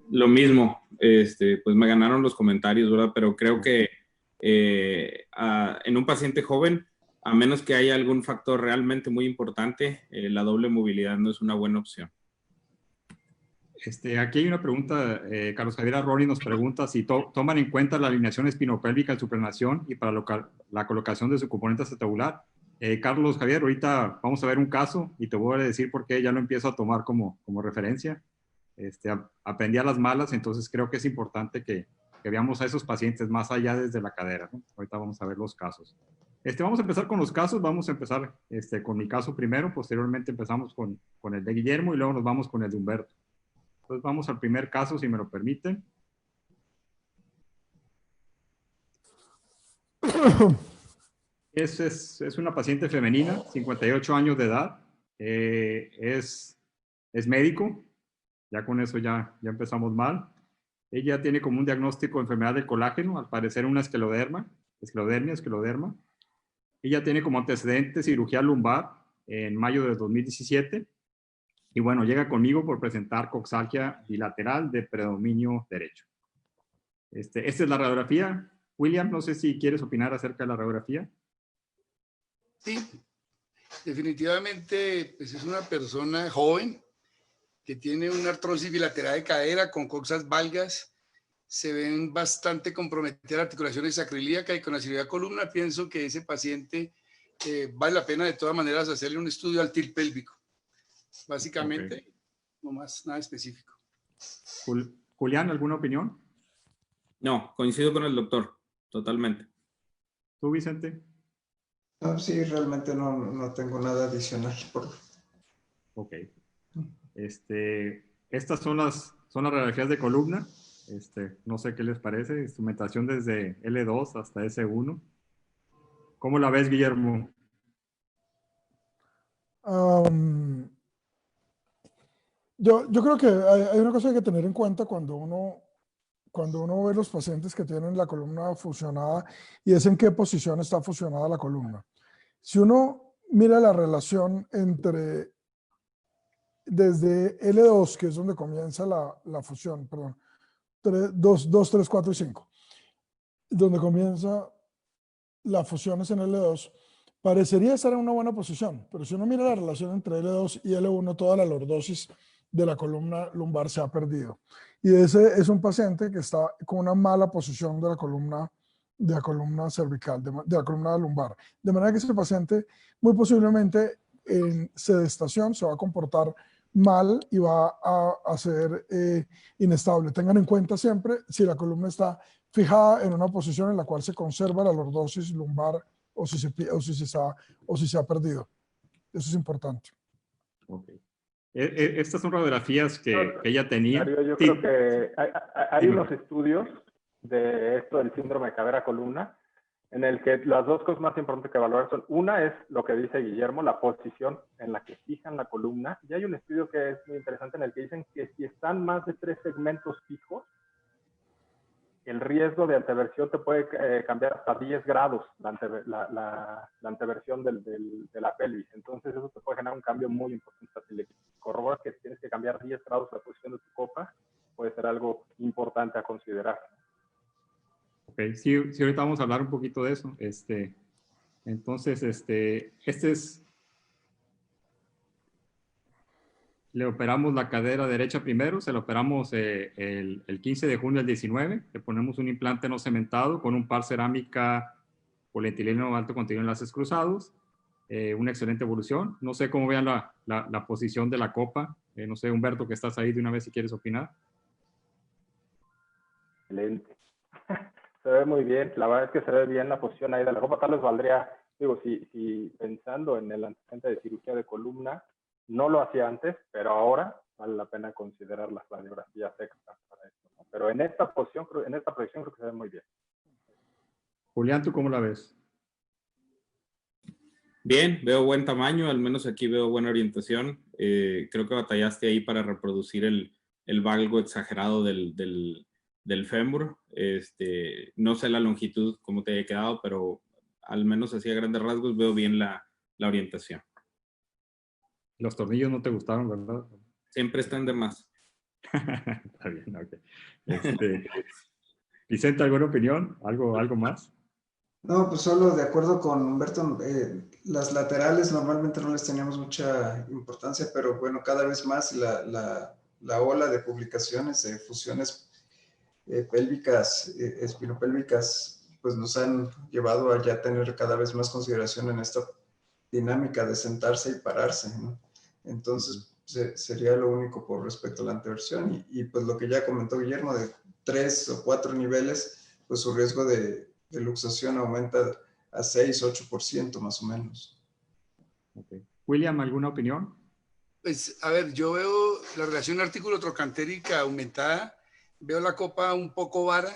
Lo mismo, pues me ganaron los comentarios, ¿verdad? Pero creo que en un paciente joven, a menos que haya algún factor realmente muy importante, la doble movilidad no es una buena opción. Aquí hay una pregunta, Carlos Javier Arroni nos pregunta si toman en cuenta la alineación espinopélvica en su planeación y para la colocación de su componente acetabular. Carlos Javier, ahorita vamos a ver un caso y te voy a decir por qué ya lo empiezo a tomar como referencia. Aprendí a las malas, entonces creo que es importante que veamos a esos pacientes más allá desde la cadera, ¿no? Ahorita vamos a ver los casos. Vamos a empezar con los casos, vamos a empezar con mi caso primero, posteriormente empezamos con el de Guillermo y luego nos vamos con el de Humberto. Entonces vamos al primer caso, si me lo permiten. Es una paciente femenina, 58 años de edad, es médico, ya con eso ya empezamos mal. Ella tiene como un diagnóstico de enfermedad del colágeno, al parecer una escleroderma. Ella tiene como antecedente cirugía lumbar en mayo de 2017. Y bueno, llega conmigo por presentar coxalgia bilateral de predominio derecho. Esta es la radiografía. William, no sé si quieres opinar acerca de la radiografía. Sí, definitivamente pues es una persona joven que tiene una artrosis bilateral de cadera con coxas valgas. Se ven bastante comprometidas articulaciones sacroiliacas y con la cirugía columna pienso que ese paciente vale la pena de todas maneras hacerle un estudio al TIL pélvico. Básicamente, okay. No más nada específico. Julián, ¿alguna opinión? No, coincido con el doctor, totalmente. ¿Tú, Vicente? No, sí, realmente no tengo nada adicional. Ok. Estas son las radiografías de columna. No sé qué les parece. Instrumentación desde L2 hasta S1. ¿Cómo la ves, Guillermo? Yo creo que hay una cosa que hay que tener en cuenta cuando uno ve los pacientes que tienen la columna fusionada y es en qué posición está fusionada la columna. Si uno mira la relación entre desde L2, que es donde comienza la fusión, perdón, 2, 3, 4 y 5, donde comienza la fusión es en L2, parecería estar en una buena posición, pero si uno mira la relación entre L2 y L1, toda la lordosis de la columna lumbar se ha perdido. Y ese es un paciente que está con una mala posición de la columna cervical, de la columna lumbar. De manera que ese paciente muy posiblemente en sedestación se va a comportar mal y va a ser inestable. Tengan en cuenta siempre si la columna está fijada en una posición en la cual se conserva la lordosis lumbar o si se ha perdido. Eso es importante. Okay. Estas son radiografías que ella tenía. Darío, yo creo que hay unos estudios de esto del síndrome de cadera-columna en el que las dos cosas más importantes que evaluar son, una es lo que dice Guillermo, la posición en la que fijan la columna, y hay un estudio que es muy interesante en el que dicen que si están más de 3 segmentos fijos, el riesgo de anteversión te puede cambiar hasta 10 grados la anteversión de la pelvis. Entonces eso te puede generar un cambio muy importante. Si le corroboras que tienes que cambiar 10 grados la posición de tu copa, puede ser algo importante a considerar. Ok, sí, ahorita vamos a hablar un poquito de eso. Entonces, le operamos la cadera derecha primero, se la operamos el 15 de junio del 19, le ponemos un implante no cementado con un par cerámica polietileno alto contenido en enlaces cruzados, una excelente evolución. No sé cómo vean la posición de la copa, no sé, Humberto, que estás ahí de una vez si quieres opinar. Excelente. Se ve muy bien, la verdad es que se ve bien la posición ahí de la copa. Tal vez valdría, digo, si pensando en el antecedente de cirugía de columna, No lo hacía antes, pero ahora vale la pena considerar las radiografías extras para esto, ¿no? Pero en esta posición, en esta proyección creo que se ve muy bien. Julián, ¿tú cómo la ves? Bien, veo buen tamaño, al menos aquí veo buena orientación. Creo que batallaste ahí para reproducir el valgo exagerado del fémur. No sé la longitud, cómo te haya quedado, pero al menos así a grandes rasgos veo bien la orientación. Los tornillos no te gustaron, ¿verdad? Siempre están de más. Está bien, ok. Vicente, ¿alguna opinión? ¿Algo más? No, pues solo de acuerdo con Humberto, las laterales normalmente no les teníamos mucha importancia, pero bueno, cada vez más la ola de publicaciones de fusiones pélvicas, espinopélvicas, pues nos han llevado a ya tener cada vez más consideración en esta dinámica de sentarse y pararse, ¿no? Entonces, sería lo único por respecto a la anteversión y pues lo que ya comentó Guillermo, de 3 o 4 niveles, pues su riesgo de luxación aumenta a 6-8% más o menos. Okay. William, ¿alguna opinión? Pues, a ver, yo veo la relación artículo-trocantérica aumentada, veo la copa un poco vara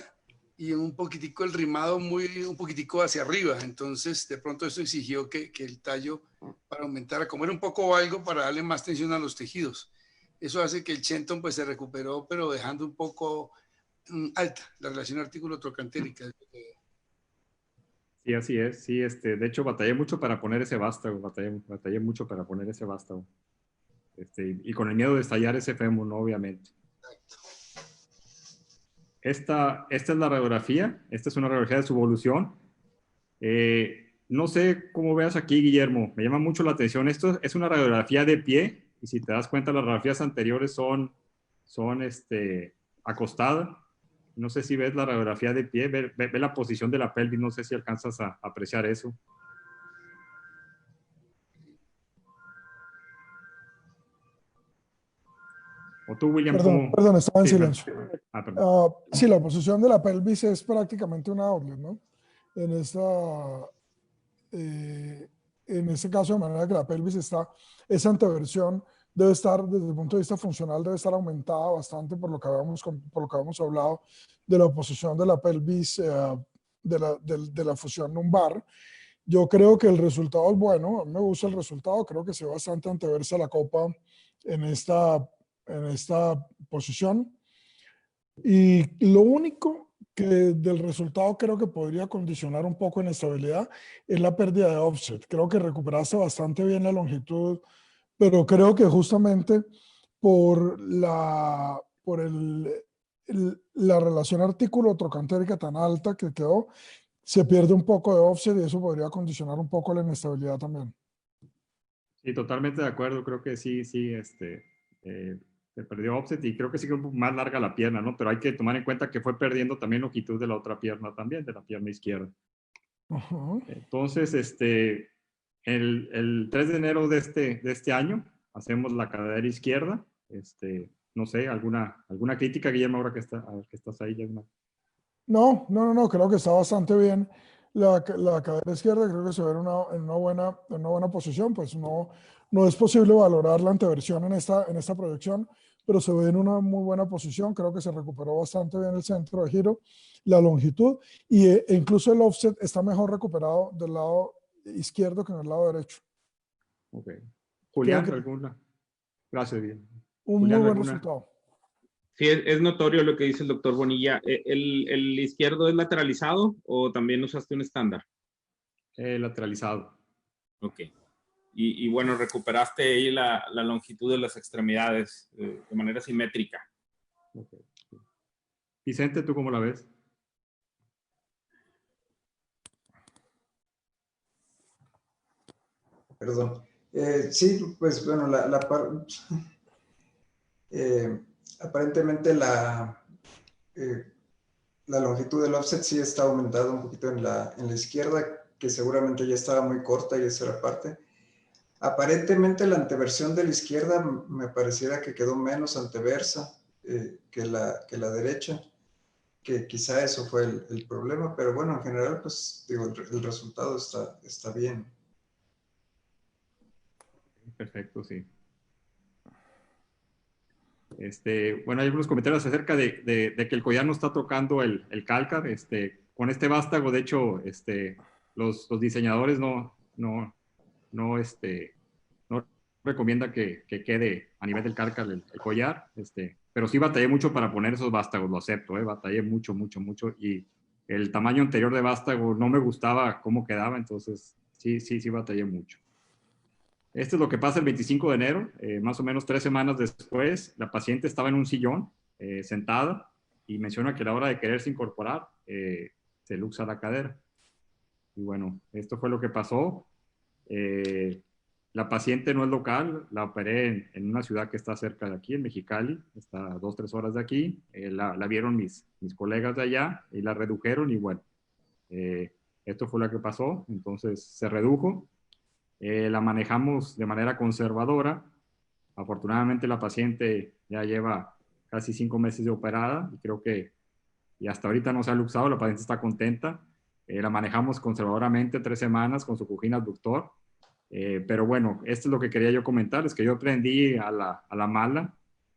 y un poquitico el rimado un poquitico hacia arriba. Entonces, de pronto eso exigió que el tallo para aumentar, como era un poco algo, para darle más tensión a los tejidos. Eso hace que el Shenton pues se recuperó, pero dejando un poco alta la relación artículo-trocantérica. Sí, así es. Sí, de hecho, batallé mucho para poner ese vástago. Batallé mucho para poner ese vástago. Y con el miedo de estallar ese fémur, ¿no? Obviamente. Esta es la radiografía. Esta es una radiografía de su evolución. No sé cómo veas aquí, Guillermo. Me llama mucho la atención. Esto es una radiografía de pie. Y si te das cuenta, las radiografías anteriores son acostada. No sé si ves la radiografía de pie. Ve la posición de la pelvis. No sé si alcanzas a apreciar eso. O tú, William, ¿cómo? Perdón, estaba en Sí, silencio. perdón. Sí, la posición de la pelvis es prácticamente una doble, ¿no? En este caso, de manera que la pelvis esa anteversión debe estar, desde el punto de vista funcional, debe estar aumentada bastante por lo que habíamos hablado de la posición de la pelvis, de la fusión lumbar. Yo creo que el resultado es bueno, a mí me gusta el resultado, creo que se ve bastante anteversa la copa en esta posición. Y lo único que del resultado creo que podría condicionar un poco en estabilidad es la pérdida de offset. Creo que recuperaste bastante bien la longitud, pero creo que justamente por la relación artículo-trocantérica tan alta que quedó, se pierde un poco de offset y eso podría condicionar un poco la inestabilidad también. Sí, totalmente de acuerdo. Creo que sí, se perdió offset y creo que sí que es más larga la pierna, ¿no? Pero hay que tomar en cuenta que fue perdiendo también longitud de la otra pierna también, de la pierna izquierda. Entonces, el 3 de enero de este año hacemos la cadera izquierda. No sé, ¿alguna crítica, Guillermo, ahora que estás ahí? No, creo que está bastante bien. La cadera izquierda creo que se ve en una buena posición, pues no es posible valorar la anteversión en esta proyección, pero se ve en una muy buena posición. Creo que se recuperó bastante bien el centro de giro, la longitud e incluso el offset está mejor recuperado del lado izquierdo que en el lado derecho. Ok. Julián, ¿alguna? Gracias, bien. Un Julián, muy buen resultado. Sí, es notorio lo que dice el doctor Bonilla. ¿El izquierdo es lateralizado o también usaste un estándar? Lateralizado. Ok. Y bueno, recuperaste ahí la longitud de las extremidades de manera simétrica. Okay. Vicente, ¿tú cómo la ves? Perdón. Sí, pues bueno, aparentemente la longitud del offset sí está aumentada un poquito en la izquierda, que seguramente ya estaba muy corta y esa era parte. Aparentemente la anteversión de la izquierda me pareciera que quedó menos anteversa que la derecha, que quizá eso fue el problema, pero bueno, en general, pues digo, el resultado está bien. Perfecto, sí. Bueno, hay algunos comentarios acerca de que el collar no está tocando el cálcar. Con este vástago, de hecho, los diseñadores no recomienda que quede a nivel del cálcar el collar. Pero sí batallé mucho para poner esos vástagos, lo acepto, batallé mucho. Y el tamaño anterior de vástago no me gustaba cómo quedaba, entonces sí batallé mucho. Esto es lo que pasa el 25 de enero, más o menos 3 semanas después. La paciente estaba en un sillón, sentada, y menciona que a la hora de quererse incorporar, se luxa la cadera. Y bueno, esto fue lo que pasó. La paciente no es local, la operé en una ciudad que está cerca de aquí, en Mexicali, está a 2-3 horas de aquí. La vieron mis colegas de allá y la redujeron y bueno, esto fue lo que pasó. Entonces se redujo. La manejamos de manera conservadora. Afortunadamente la paciente ya lleva casi 5 meses de operada y creo que y hasta ahorita no se ha luxado, la paciente está contenta. La manejamos conservadoramente 3 semanas con su cojín abductor. Pero bueno, esto es lo que quería yo comentar, es que yo aprendí a la mala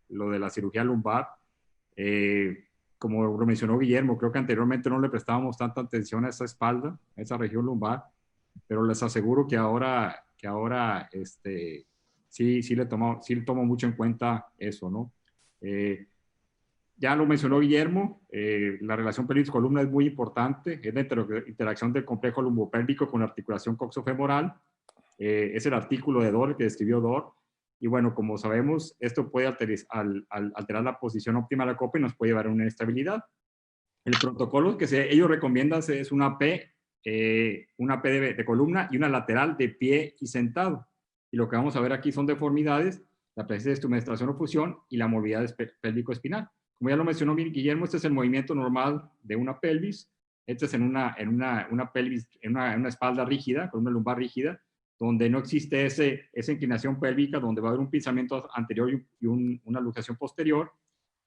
lo de la cirugía lumbar. Como lo mencionó Guillermo, creo que anteriormente no le prestábamos tanta atención a esa espalda, a esa región lumbar, pero les aseguro que ahora sí le tomo mucho en cuenta eso, ¿no? Ya lo mencionó Guillermo, la relación pelvis-columna es muy importante, es la interacción del complejo lumbopélvico con la articulación coxofemoral. Es el artículo de Dor que describió Dor. Y bueno, como sabemos, esto puede alterar la posición óptima de la copa y nos puede llevar a una inestabilidad. El protocolo que ellos recomiendan es una P de columna y una lateral de pie y sentado. Y lo que vamos a ver aquí son deformidades, la presencia de estumestración o fusión y la movilidad pélvico-espinal. Como ya lo mencionó Guillermo, este es el movimiento normal de una pelvis. Este es en una pelvis, en una espalda rígida, con una lumbar rígida, donde no existe esa inclinación pélvica, donde va a haber un pinzamiento anterior y una luxación posterior.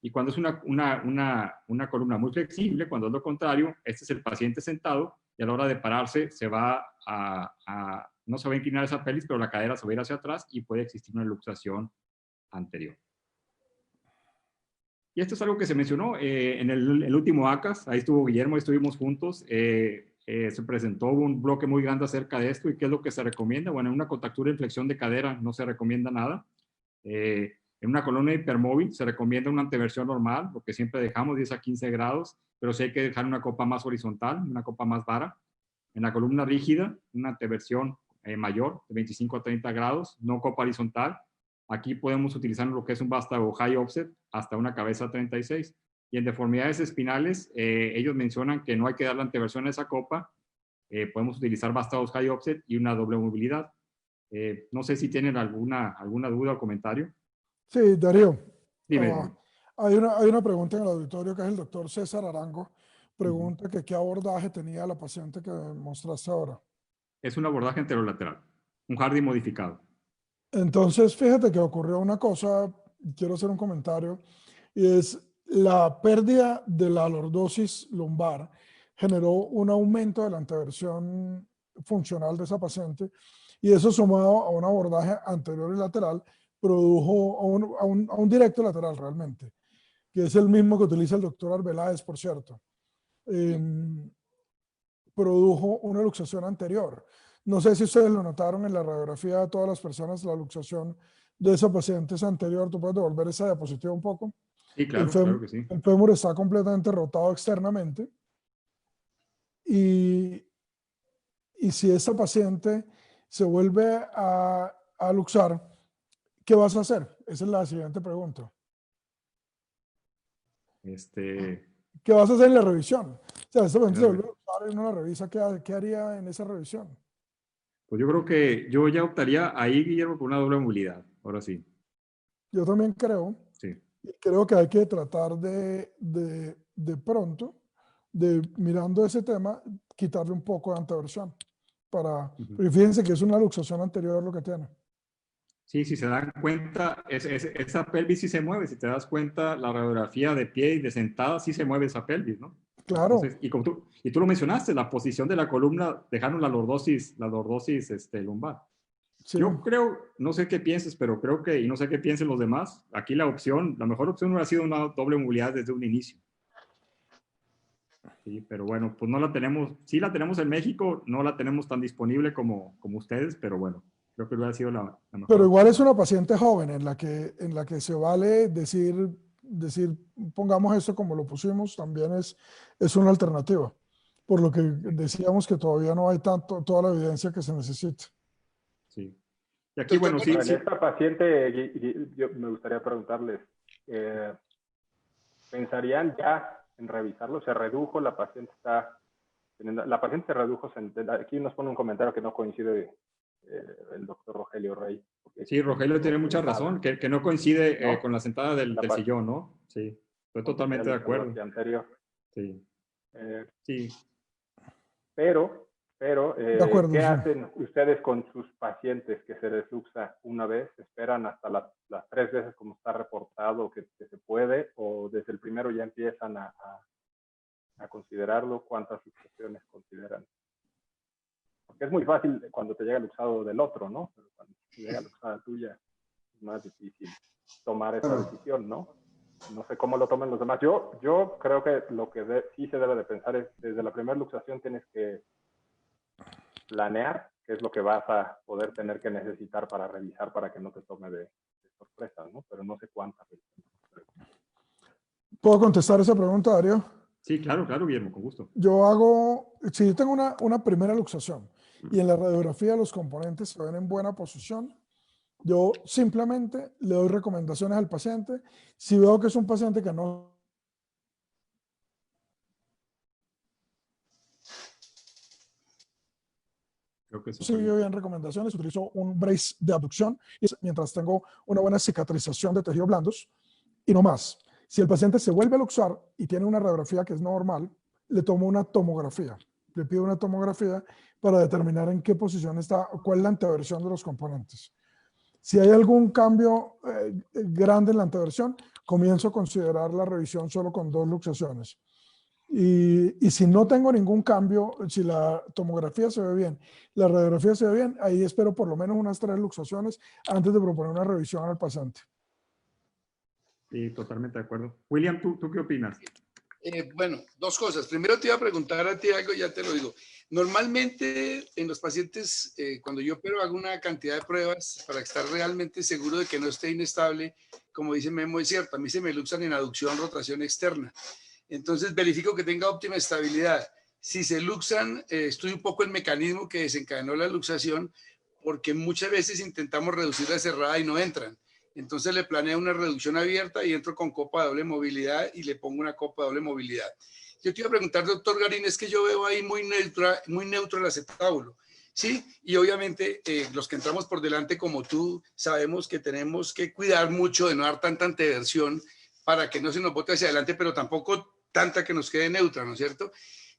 Y cuando es una columna muy flexible, cuando es lo contrario, este es el paciente sentado y a la hora de pararse no se va a inclinar esa pelvis, pero la cadera se va a ir hacia atrás y puede existir una luxación anterior. Y esto es algo que se mencionó en el último ACAS, ahí estuvo Guillermo, estuvimos juntos, se presentó un bloque muy grande acerca de esto y qué es lo que se recomienda. Bueno, en una contractura y flexión de cadera no se recomienda nada. En una columna hipermóvil se recomienda una anteversión normal, lo que siempre dejamos 10 a 15 grados, pero sí hay que dejar una copa más horizontal, una copa más vara. En la columna rígida, una anteversión mayor, de 25 a 30 grados, no copa horizontal. Aquí podemos utilizar lo que es un vástago high offset hasta una cabeza 36. Y en deformidades espinales, ellos mencionan que no hay que dar la anteversión a esa copa. Podemos utilizar vástagos high offset y una doble movilidad. No sé si tienen alguna duda o comentario. Sí, Darío. Dime. Hay una pregunta en el auditorio que es el doctor César Arango. Pregunta que qué abordaje tenía la paciente que mostraste ahora. Es un abordaje anterolateral, un Hardy modificado. Entonces, fíjate que ocurrió una cosa, quiero hacer un comentario, y es la pérdida de la lordosis lumbar generó un aumento de la anteversión funcional de esa paciente, y eso sumado a un abordaje anterior y lateral produjo a un directo lateral realmente, que es el mismo que utiliza el doctor Arbeláez, por cierto. Produjo una luxación anterior. No sé si ustedes lo notaron en la radiografía de todas las personas, la luxación de esa paciente es anterior. ¿Tú puedes devolver esa diapositiva un poco? Sí, claro, claro que sí. El fémur está completamente rotado externamente. Y si esa paciente se vuelve a luxar, ¿qué vas a hacer? Esa es la siguiente pregunta. ¿Qué vas a hacer en la revisión? O sea, esta paciente se vuelve a luxar y uno la revisa, ¿qué haría en esa revisión? Pues yo creo que yo ya optaría ahí, Guillermo, por una doble movilidad. Ahora sí. Yo también creo. Sí. Creo que hay que tratar de pronto, mirando ese tema, quitarle un poco de anteversión. Pero fíjense que es una luxación anterior lo que tiene. Sí, si se dan cuenta, esa pelvis sí se mueve. Si te das cuenta, la radiografía de pie y de sentada sí se mueve esa pelvis, ¿no? Claro. Entonces, y tú lo mencionaste, la posición de la columna, dejaron la lordosis lumbar. Sí. Yo creo, no sé qué pienses, pero creo que, y no sé qué piensen los demás, aquí la mejor opción hubiera sido una doble movilidad desde un inicio. Sí, pero bueno, pues no la tenemos, sí la tenemos en México, no la tenemos tan disponible como ustedes, pero bueno, creo que hubiera sido la mejor Pero igual opción. es una paciente joven en la que se vale decir, pongamos esto como lo pusimos, también es una alternativa. Por lo que decíamos que todavía no hay toda la evidencia que se necesita. Sí. Y aquí, bueno, sí, Ahora, en sí. esta paciente, yo me gustaría preguntarles, ¿pensarían ya en revisarlo? ¿Se redujo? ¿La paciente está teniendo, la paciente se redujo? Aquí nos pone un comentario que no coincide el doctor Rogelio Rey. Sí, Rogelio tiene mucha razón, que no coincide ¿no? con la sentada del sillón, ¿no? Sí, estoy totalmente de acuerdo. Anterior. Sí. Sí. Pero De acuerdo, ¿qué sí. hacen ustedes con sus pacientes que se les luxa una vez? ¿Esperan hasta las 3 veces como está reportado que se puede? ¿O desde el primero ya empiezan a considerarlo? ¿Cuántas luxaciones consideran? Porque es muy fácil cuando te llega el luxado del otro, ¿no? Pero cuando te llega la luxada tuya es más difícil tomar esa decisión, ¿no? No sé cómo lo tomen los demás. Yo creo que lo que sí se debe de pensar es, desde la primera luxación tienes que planear qué es lo que vas a poder tener que necesitar para revisar para que no te tome de sorpresa, ¿no? Pero no sé cuántas. ¿Puedo contestar esa pregunta, Darío? Sí, claro, Guillermo, con gusto. Si yo tengo una primera luxación y en la radiografía los componentes se ven en buena posición, yo simplemente le doy recomendaciones al paciente. Si veo que es un paciente que no sigue bien recomendaciones, utilizo un brace de abducción mientras tengo una buena cicatrización de tejidos blandos y no más. Si el paciente se vuelve a luxar y tiene una radiografía que es normal, le tomo una tomografía. Le pido una tomografía para determinar en qué posición está, cuál es la anteversión de los componentes. Si hay algún cambio grande en la anteversión, comienzo a considerar la revisión solo con 2 luxaciones. Y si no tengo ningún cambio, si la tomografía se ve bien, la radiografía se ve bien, ahí espero por lo menos unas 3 luxaciones antes de proponer una revisión al paciente. Sí, totalmente de acuerdo. William, ¿tú qué opinas? Bueno, 2 cosas. Primero te iba a preguntar a ti algo, ya te lo digo. Normalmente en los pacientes, cuando yo opero, hago una cantidad de pruebas para estar realmente seguro de que no esté inestable. Como dice Memo, es cierto, a mí se me luxan en aducción, rotación externa. Entonces verifico que tenga óptima estabilidad. Si se luxan, estudio un poco el mecanismo que desencadenó la luxación, porque muchas veces intentamos reducir la cerrada y no entran. Entonces le planeo una reducción abierta y entro con copa de doble movilidad y le pongo una copa de doble movilidad. Yo te iba a preguntar, doctor Garín, es que yo veo ahí muy neutro el acetábulo. Sí, y obviamente los que entramos por delante como tú, sabemos que tenemos que cuidar mucho de no dar tanta anteversión para que no se nos bote hacia adelante, pero tampoco tanta que nos quede neutra, ¿no es cierto?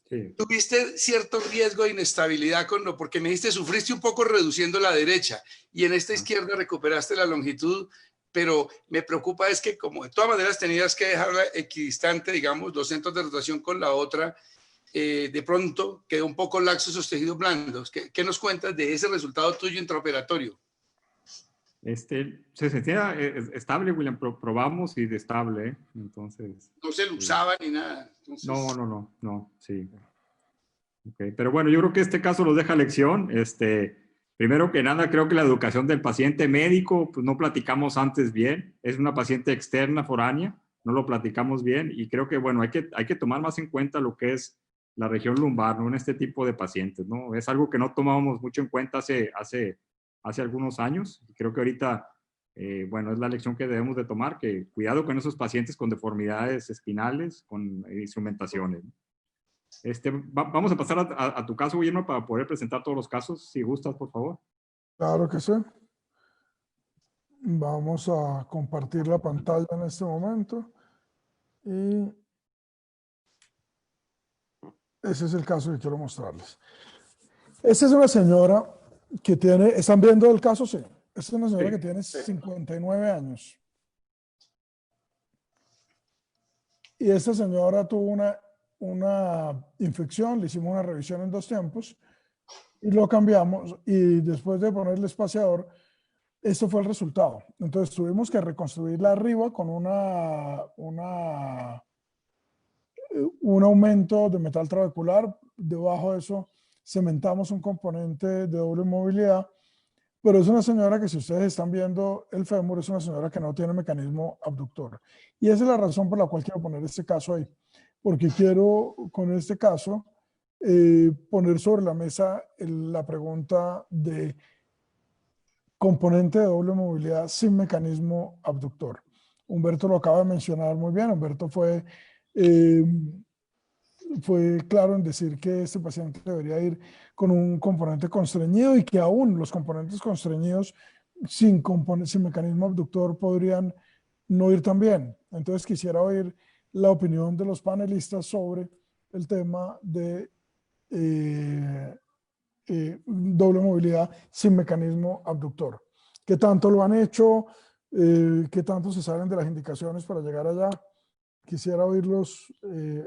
Sí. ¿Tuviste cierto riesgo de inestabilidad porque me dijiste, sufriste un poco reduciendo la derecha y en esta izquierda recuperaste la longitud, pero me preocupa es que como de todas maneras tenías que dejarla equidistante, digamos, los centros de rotación con la otra, de pronto quedó un poco laxo esos tejidos blandos. ¿Qué nos cuentas de ese resultado tuyo intraoperatorio? Se sentía estable, William, probamos y de estable, ¿eh? Entonces... No se luxaba ni nada. Entonces... No, sí. Okay. Pero bueno, yo creo que este caso nos deja lección. Primero que nada, creo que la educación del paciente médico, pues no platicamos antes bien. Es una paciente externa, foránea, no lo platicamos bien y creo que, bueno, hay que tomar más en cuenta lo que es la región lumbar, ¿no? En este tipo de pacientes, ¿no? Es algo que no tomábamos mucho en cuenta hace algunos años. Creo que ahorita, bueno, es la lección que debemos de tomar, que cuidado con esos pacientes con deformidades espinales, con instrumentaciones, ¿no? Vamos a pasar a tu caso, Guillermo, para poder presentar todos los casos, si gustas, por favor. Claro que sí. Vamos a compartir la pantalla en este momento. Y ese es el caso que quiero mostrarles. Esta es una señora que tiene, ¿están viendo el caso? Sí. Esta es una señora que tiene 59 años. Y esta señora tuvo una infección, le hicimos una revisión en 2 tiempos y lo cambiamos, y después de poner el espaciador, esto fue el resultado. Entonces tuvimos que reconstruirla arriba con un aumento de metal trabecular. Debajo de eso cementamos un componente de doble movilidad, pero es una señora que, si ustedes están viendo el fémur, es una señora que no tiene mecanismo abductor. Y esa es la razón por la cual quiero poner este caso ahí, porque quiero con este caso poner sobre la mesa la pregunta de componente de doble movilidad sin mecanismo abductor. Humberto lo acaba de mencionar muy bien. Humberto fue claro en decir que este paciente debería ir con un componente constreñido y que aún los componentes constreñidos sin mecanismo abductor podrían no ir tan bien. Entonces quisiera oír la opinión de los panelistas sobre el tema de doble movilidad sin mecanismo abductor. ¿Qué tanto lo han hecho? ¿Qué tanto se saben de las indicaciones para llegar allá? Quisiera oírlos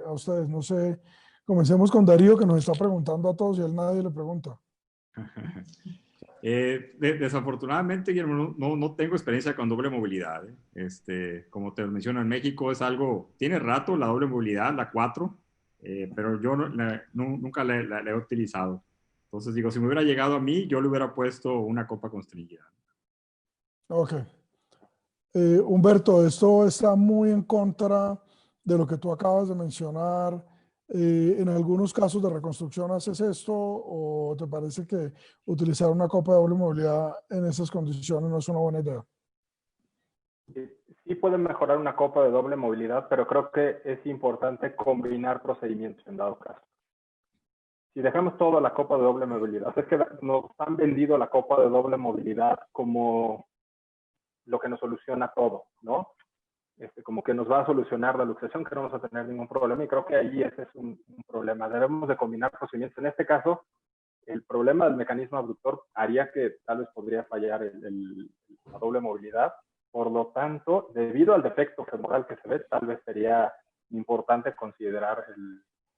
a ustedes. No sé, comencemos con Darío, que nos está preguntando a todos y a él nadie le pregunta. Desafortunadamente, Guillermo, no tengo experiencia con doble movilidad. Como te menciono, en México es algo, tiene rato la doble movilidad, la 4, pero yo nunca la he utilizado. Entonces digo, si me hubiera llegado a mí, yo le hubiera puesto una copa constreñida. Ok. Humberto, esto está muy en contra de lo que tú acabas de mencionar. ¿En algunos casos de reconstrucción haces esto o te parece que utilizar una copa de doble movilidad en esas condiciones no es una buena idea? Sí pueden mejorar una copa de doble movilidad, pero creo que es importante combinar procedimientos en dado caso. Si dejamos toda la copa de doble movilidad, es que nos han vendido la copa de doble movilidad como lo que nos soluciona todo, ¿no? Como que nos va a solucionar la luxación, que no vamos a tener ningún problema, y creo que ahí ese es un problema. Debemos de combinar procedimientos. En este caso, el problema del mecanismo abductor haría que tal vez podría fallar la doble movilidad. Por lo tanto, debido al defecto femoral que se ve, tal vez sería importante considerar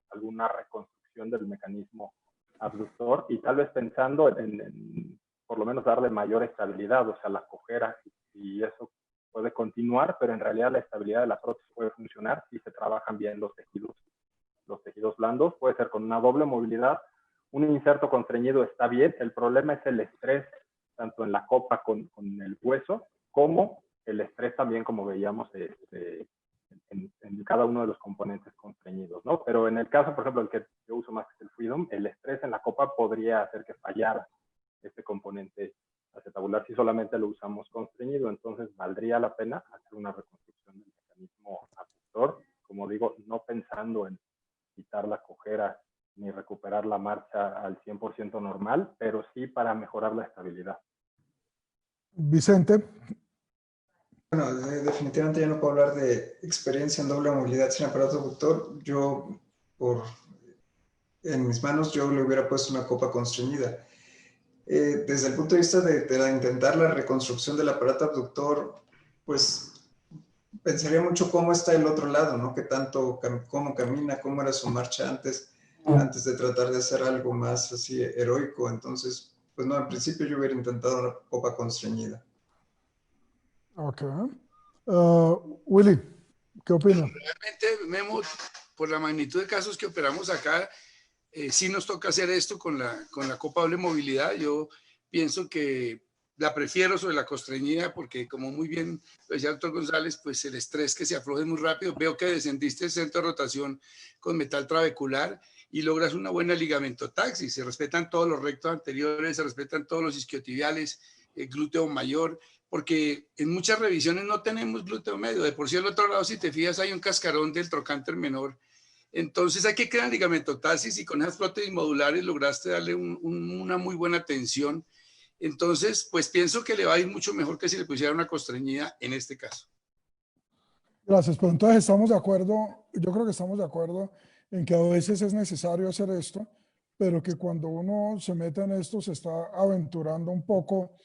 alguna reconstrucción del mecanismo abductor y tal vez pensando en por lo menos darle mayor estabilidad, o sea, la cojera, y eso puede continuar, pero en realidad la estabilidad de la prótesis puede funcionar si se trabajan bien los tejidos blandos. Puede ser con una doble movilidad. Un inserto constreñido está bien. El problema es el estrés, tanto en la copa con el hueso, como el estrés también, como veíamos, en cada uno de los componentes constreñidos, ¿no? Pero en el caso, por ejemplo, el que yo uso más, que es el Freedom, el estrés en la copa podría hacer que fallara este componente acetabular si solamente lo usamos constreñido. Entonces valdría la pena hacer una reconstrucción del mecanismo abductor, como digo, no pensando en quitar la cojera ni recuperar la marcha al 100% normal, pero sí para mejorar la estabilidad. Vicente. Bueno, definitivamente yo no puedo hablar de experiencia en doble movilidad sin aparato abductor. Yo, en mis manos, yo le hubiera puesto una copa constreñida. Desde el punto de vista de intentar la reconstrucción del aparato abductor, pues pensaría mucho cómo está el otro lado, ¿no? Qué tanto, cómo camina, cómo era su marcha antes de tratar de hacer algo más así heroico. Entonces, pues no, en principio yo hubiera intentado una copa constreñida. Ok. Willy, ¿qué opinas? Realmente, Memo, por la magnitud de casos que operamos acá, sí nos toca hacer esto con la copa doble movilidad. Yo pienso que la prefiero sobre la constreñida porque, como muy bien lo decía el doctor González, pues el estrés que se afloje muy rápido. Veo que descendiste el centro de rotación con metal trabecular y logras una buena ligamentotaxis. Se respetan todos los rectos anteriores, se respetan todos los isquiotibiales, el glúteo mayor, porque en muchas revisiones no tenemos glúteo medio. De por sí al otro lado, si te fijas, hay un cascarón del trocánter menor. Entonces hay que crear ligamentotaxis y con esas prótesis modulares lograste darle una muy buena tensión. Entonces, pues pienso que le va a ir mucho mejor que si le pusiera una constreñida en este caso. Gracias, pero entonces estamos de acuerdo, yo creo que estamos de acuerdo en que a veces es necesario hacer esto, pero que cuando uno se mete en esto se está aventurando un poco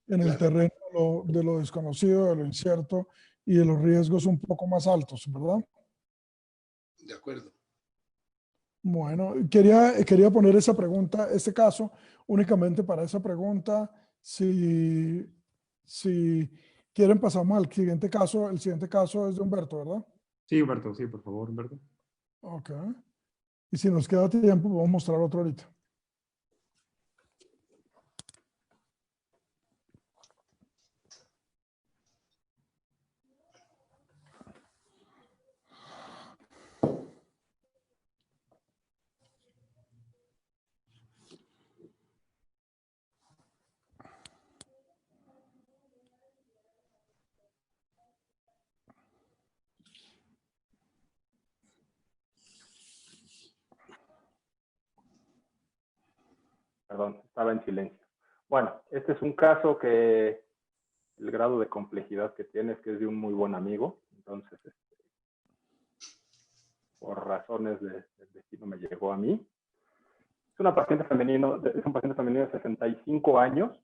en el terreno de lo desconocido, de lo incierto y de los riesgos un poco más altos, ¿verdad? De acuerdo. Bueno, quería poner esa pregunta, este caso, únicamente para esa pregunta. Si quieren, pasamos al siguiente caso. El siguiente caso es de Humberto, ¿verdad? Sí, Humberto, sí, por favor, Humberto. Ok. Y si nos queda tiempo, vamos a mostrar otro ahorita. Perdón, estaba en silencio. Bueno, este es un caso que el grado de complejidad que tiene es que es de un muy buen amigo. Entonces, por razones del destino me llegó a mí. Es un paciente femenino de 65 años,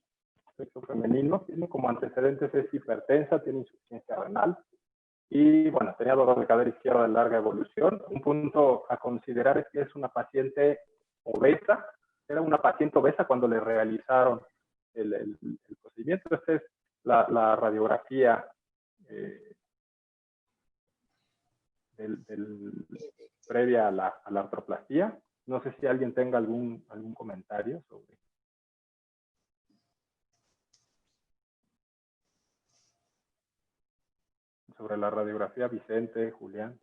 sexo femenino, tiene como antecedentes, es hipertensa, tiene insuficiencia renal y, bueno, tenía dolor de cadera izquierda de larga evolución. Un punto a considerar es que es una paciente obesa, era una paciente obesa cuando le realizaron el procedimiento. Esta es la radiografía previa a la artroplastía. No sé si alguien tenga algún comentario sobre la radiografía. Vicente, Julián.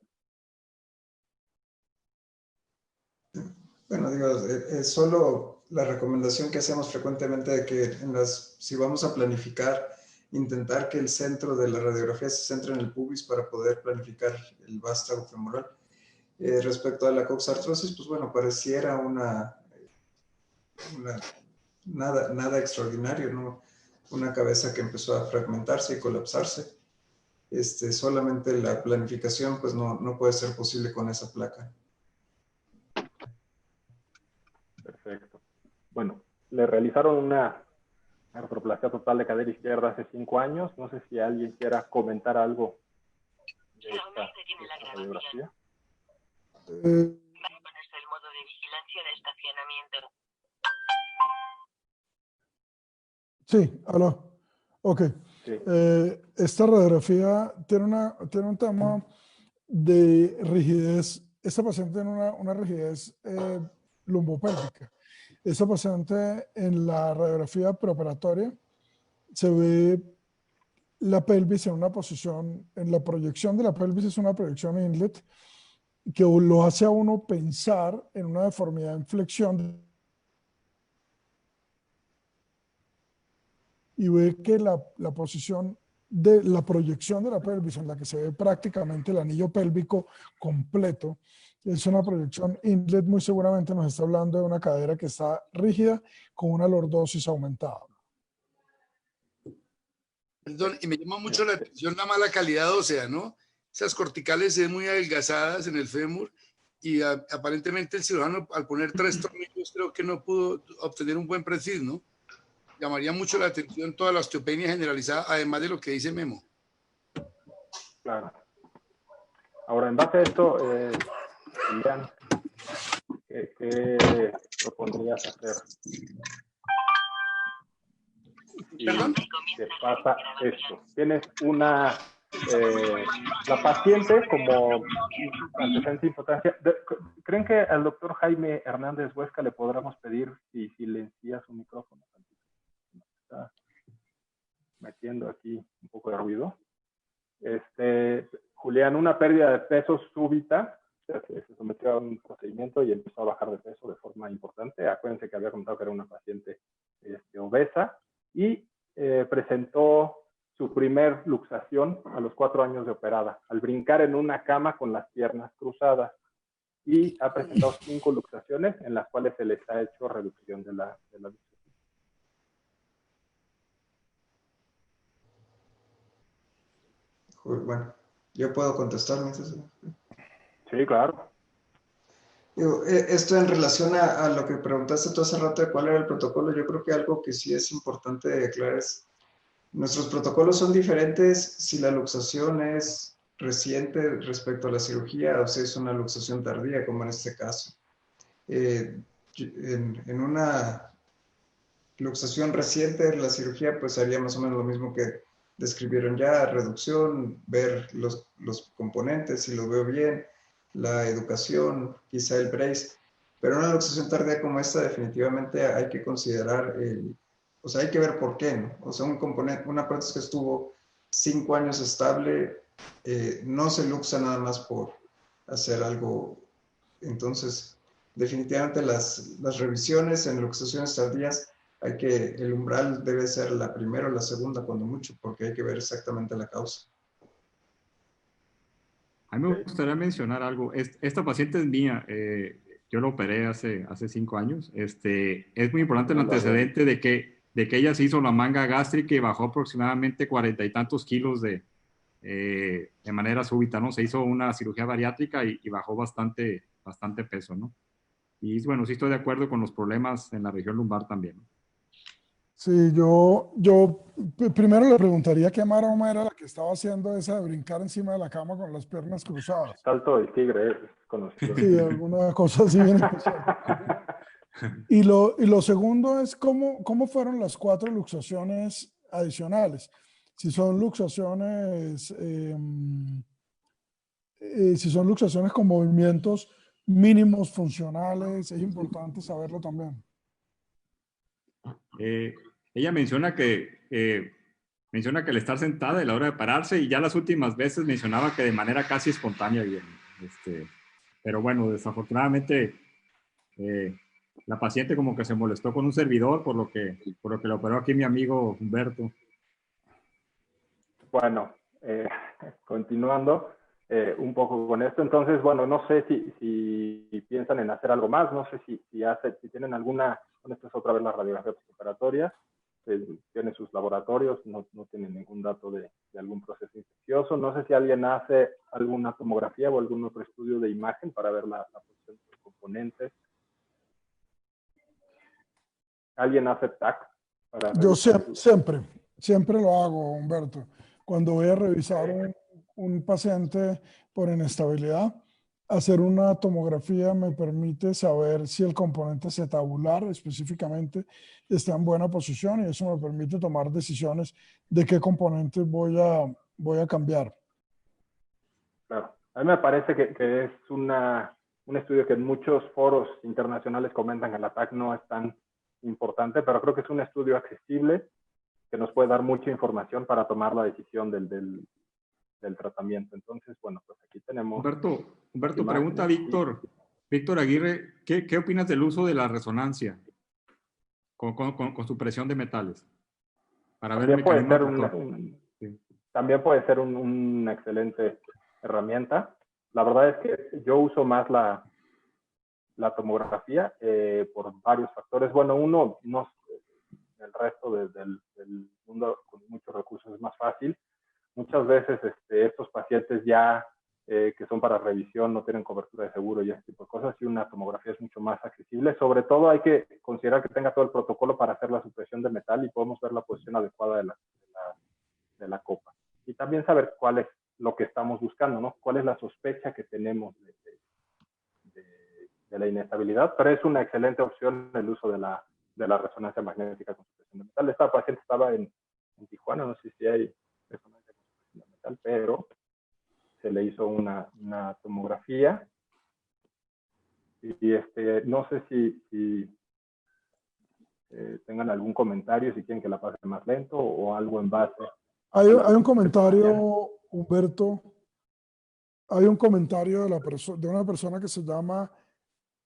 Bueno, digo, es solo la recomendación que hacemos frecuentemente de que si vamos a planificar, intentar que el centro de la radiografía se centre en el pubis para poder planificar el vástago femoral. Respecto a la coxartrosis, pues bueno, pareciera nada extraordinario, ¿no? Una cabeza que empezó a fragmentarse y colapsarse. Solamente la planificación pues no puede ser posible con esa placa. Perfecto. Bueno, le realizaron una artroplastia total de cadera izquierda hace 5 años. No sé si alguien quiera comentar algo de esta radiografía. Va a ponerse el modo de vigilancia de estacionamiento. Sí, aló. Ok. Sí. Esta radiografía tiene un tema de rigidez. Esta paciente tiene una rigidez lumbopélvica. Esta paciente en la radiografía preoperatoria se ve la pelvis en una posición, en la proyección de la pelvis es una proyección inlet que lo hace a uno pensar en una deformidad en flexión y ve que la posición de la proyección de la pelvis en la que se ve prácticamente el anillo pélvico completo es una proyección inlet. Muy seguramente nos está hablando de una cadera que está rígida con una lordosis aumentada. Perdón, y me llama mucho la atención la mala calidad ósea, ¿no? Esas corticales se ven muy adelgazadas en el fémur y aparentemente el cirujano al poner 3 tornillos creo que no pudo obtener un buen precis, ¿no? Llamaría mucho la atención toda la osteopenia generalizada, además de lo que dice Memo. Claro. Ahora, en base a esto, Julián, ¿qué propondrías hacer? ¿Perdón? ¿Qué pasa esto? Tienes la paciente como antecedente de impotencia. ¿Creen que al doctor Jaime Hernández Huesca le podríamos pedir si silencia su micrófono? Está metiendo aquí un poco de ruido. Julián, una pérdida de peso súbita, se sometió a un procedimiento y empezó a bajar de peso de forma importante. Acuérdense que había comentado que era una paciente obesa y presentó su primer luxación a los 4 años de operada, al brincar en una cama con las piernas cruzadas, y ha presentado 5 luxaciones en las cuales se les ha hecho reducción de la luxación. Bueno, ¿yo puedo contestar? Sí, claro. Esto en relación a lo que preguntaste tú hace rato de cuál era el protocolo, yo creo que algo que sí es importante aclarar es, nuestros protocolos son diferentes si la luxación es reciente respecto a la cirugía o si es una luxación tardía, como en este caso. En una luxación reciente, la cirugía pues haría más o menos lo mismo que describieron ya, reducción, ver los componentes, si lo veo bien, la educación, quizá el brace, pero una luxación tardía como esta definitivamente hay que considerar, o sea, hay que ver por qué, ¿no? O sea, un componente, una prótesis que estuvo 5 años estable, no se luxa nada más por hacer algo. Entonces, definitivamente las revisiones en luxaciones tardías, el umbral debe ser la primera o la segunda cuando mucho, porque hay que ver exactamente la causa. A mí me gustaría mencionar algo. Esta paciente es mía. Yo la operé hace 5 años. Es muy importante el antecedente de que ella se hizo la manga gástrica y bajó aproximadamente 40 y tantos kilos de manera súbita, ¿no? Se hizo una cirugía bariátrica y bajó bastante peso, ¿no? Y bueno, sí estoy de acuerdo con los problemas en la región lumbar también, ¿no? Sí, primero le preguntaría qué maroma era la que estaba haciendo esa de brincar encima de la cama con las piernas cruzadas. Salto del tigre es conocido. Sí, alguna cosa así bien especial. Y lo segundo es cómo fueron las 4 luxaciones adicionales. Si son luxaciones, si son luxaciones con movimientos mínimos funcionales, es importante saberlo también. Ella menciona que al estar sentada y la hora de pararse, y ya las últimas veces mencionaba que de manera casi espontánea bien. Pero bueno, desafortunadamente la paciente como que se molestó con un servidor por lo que la operó aquí mi amigo Humberto. Bueno, continuando un poco con esto, entonces, bueno, no sé si piensan en hacer algo más, no sé si tienen alguna, bueno, esta es otra vez la radiografía postoperatoria, tiene sus laboratorios, no tiene ningún dato de algún proceso infeccioso, no sé si alguien hace alguna tomografía o algún otro estudio de imagen para ver la posición de los componentes. ¿Alguien hace TAC? Yo siempre lo hago, Humberto. Cuando voy a revisar un paciente por inestabilidad, hacer una tomografía me permite saber si el componente acetabular específicamente está en buena posición, y eso me permite tomar decisiones de qué componentes voy a cambiar. Claro. A mí me parece que es un estudio que en muchos foros internacionales comentan que el ATAC no es tan importante, pero creo que es un estudio accesible que nos puede dar mucha información para tomar la decisión del tratamiento. Entonces, bueno, pues aquí tenemos... Humberto pregunta a Víctor Aguirre, ¿qué opinas del uso de la resonancia con supresión de metales? Para ver también puede ser una excelente herramienta. La verdad es que yo uso más la tomografía por varios factores. Bueno, uno, el resto del mundo con muchos recursos es más fácil. Muchas veces estos pacientes ya que son para revisión no tienen cobertura de seguro y ese tipo de cosas, y una tomografía es mucho más accesible. Sobre todo hay que considerar que tenga todo el protocolo para hacer la supresión de metal y podemos ver la posición adecuada de la copa. Y también saber cuál es lo que estamos buscando, ¿no? Cuál es la sospecha que tenemos de la inestabilidad, pero es una excelente opción el uso de la resonancia magnética con supresión de metal. Esta paciente estaba en Tijuana, no sé si hay resonancia con supresión de metal, pero se le hizo una tomografía y no sé si tengan algún comentario, si quieren que la pase más lento o algo en base. Hay un comentario, Humberto, hay un comentario de una persona que se llama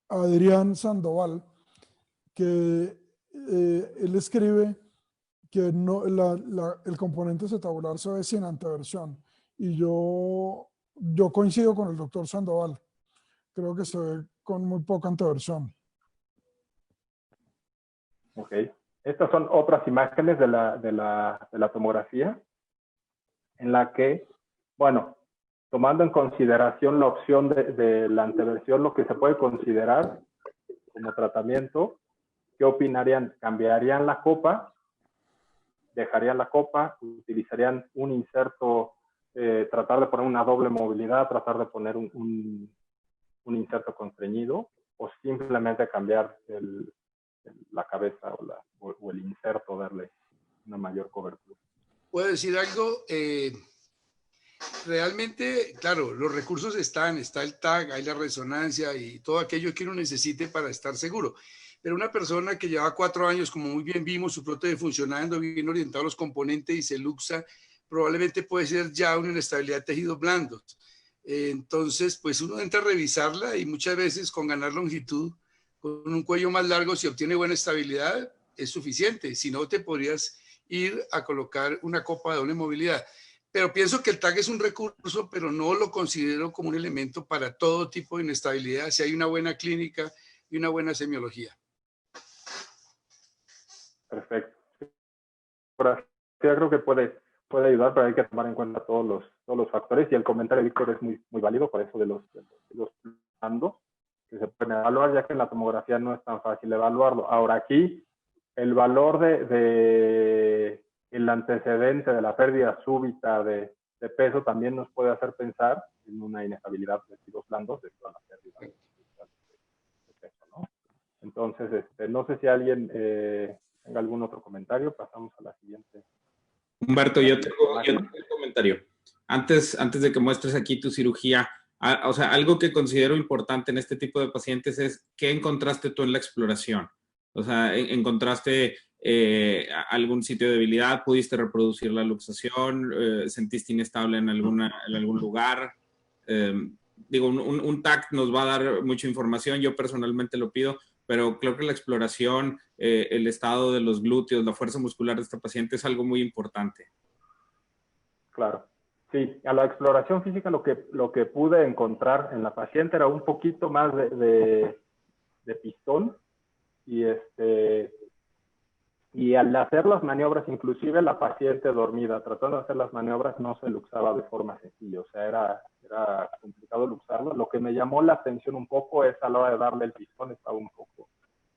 Adrián Sandoval, que él escribe que no, el componente acetabular se ve sin anteversión, y yo coincido con el doctor Sandoval, creo que se ve con muy poca anteversión. Ok, estas son otras imágenes de la tomografía, en la que, bueno, tomando en consideración la opción de la anteversión, lo que se puede considerar como tratamiento, ¿qué opinarían? ¿Cambiarían la copa? ¿Dejarían la copa? ¿Utilizarían un inserto? Tratar de poner una doble movilidad, tratar de poner un inserto constreñido, o simplemente cambiar la cabeza o el inserto, darle una mayor cobertura. ¿Puedo decir algo? Realmente, claro, los recursos está el TAC, hay la resonancia y todo aquello que uno necesite para estar seguro. Pero una persona que lleva 4 años, como muy bien vimos, su prótesis funcionando, bien orientado a los componentes y se luxa, probablemente puede ser ya una inestabilidad de tejidos blandos. Entonces, pues uno entra a revisarla y muchas veces con ganar longitud, con un cuello más largo, si obtiene buena estabilidad, es suficiente. Si no, te podrías ir a colocar una copa de doble movilidad. Pero pienso que el TAC es un recurso, pero no lo considero como un elemento para todo tipo de inestabilidad, si hay una buena clínica y una buena semiología. Perfecto. Ahora, yo creo que puede ayudar, pero hay que tomar en cuenta todos los factores, y el comentario de Víctor es muy válido, por eso de los blandos que se pueden evaluar, ya que en la tomografía no es tan fácil evaluarlo. Ahora, aquí el valor el antecedente de la pérdida súbita de peso también nos puede hacer pensar en una inestabilidad de tejidos blandos debido a la pérdida de peso, ¿no? Entonces, no sé si alguien tenga algún otro comentario. Pasamos a la siguiente. Humberto, yo tengo un comentario. Antes de que muestres aquí tu cirugía, o sea, algo que considero importante en este tipo de pacientes es ¿qué encontraste tú en la exploración? O sea, ¿encontraste algún sitio de debilidad? ¿Pudiste reproducir la luxación? ¿Sentiste inestable en algún lugar? Digo, un TAC nos va a dar mucha información. Yo personalmente lo pido, pero creo que la exploración, el estado de los glúteos, la fuerza muscular de este paciente es algo muy importante. Claro. Sí, a la exploración física lo que pude encontrar en la paciente era un poquito más de pistón, y al hacer las maniobras, inclusive la paciente dormida, tratando de hacer las maniobras, no se luxaba de forma sencilla, o sea, era complicado luxarlo. Lo que me llamó la atención un poco es a la hora de darle el pistón, estaba un poco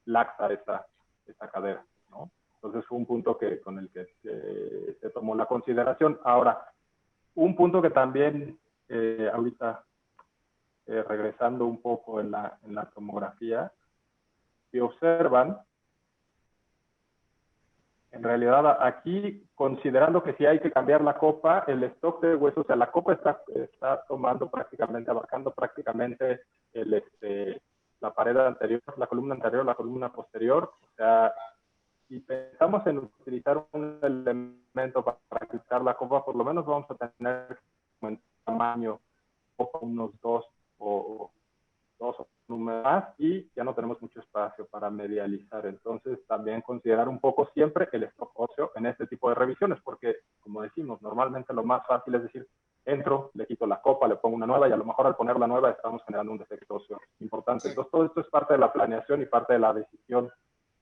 laxa esa cadera, ¿no? Entonces fue un punto con el que se tomó la consideración. Ahora, un punto que también ahorita, regresando un poco en la tomografía, si observan, en realidad aquí, considerando que sí hay que cambiar la copa, el stock de huesos, o sea, la copa está abarcando prácticamente la pared anterior, la columna anterior, la columna posterior. O sea, si pensamos en utilizar un elemento para quitar la copa, por lo menos vamos a tener un tamaño unos 2 o más, y ya no tenemos mucho espacio para medializar. Entonces, también considerar un poco siempre el stock óseo en este tipo de revisiones, porque, como decimos, normalmente lo más fácil es decir, entro, le quito la copa, le pongo una nueva, y a lo mejor al poner la nueva estamos generando un defecto óseo importante. Entonces, todo esto es parte de la planeación y parte de la decisión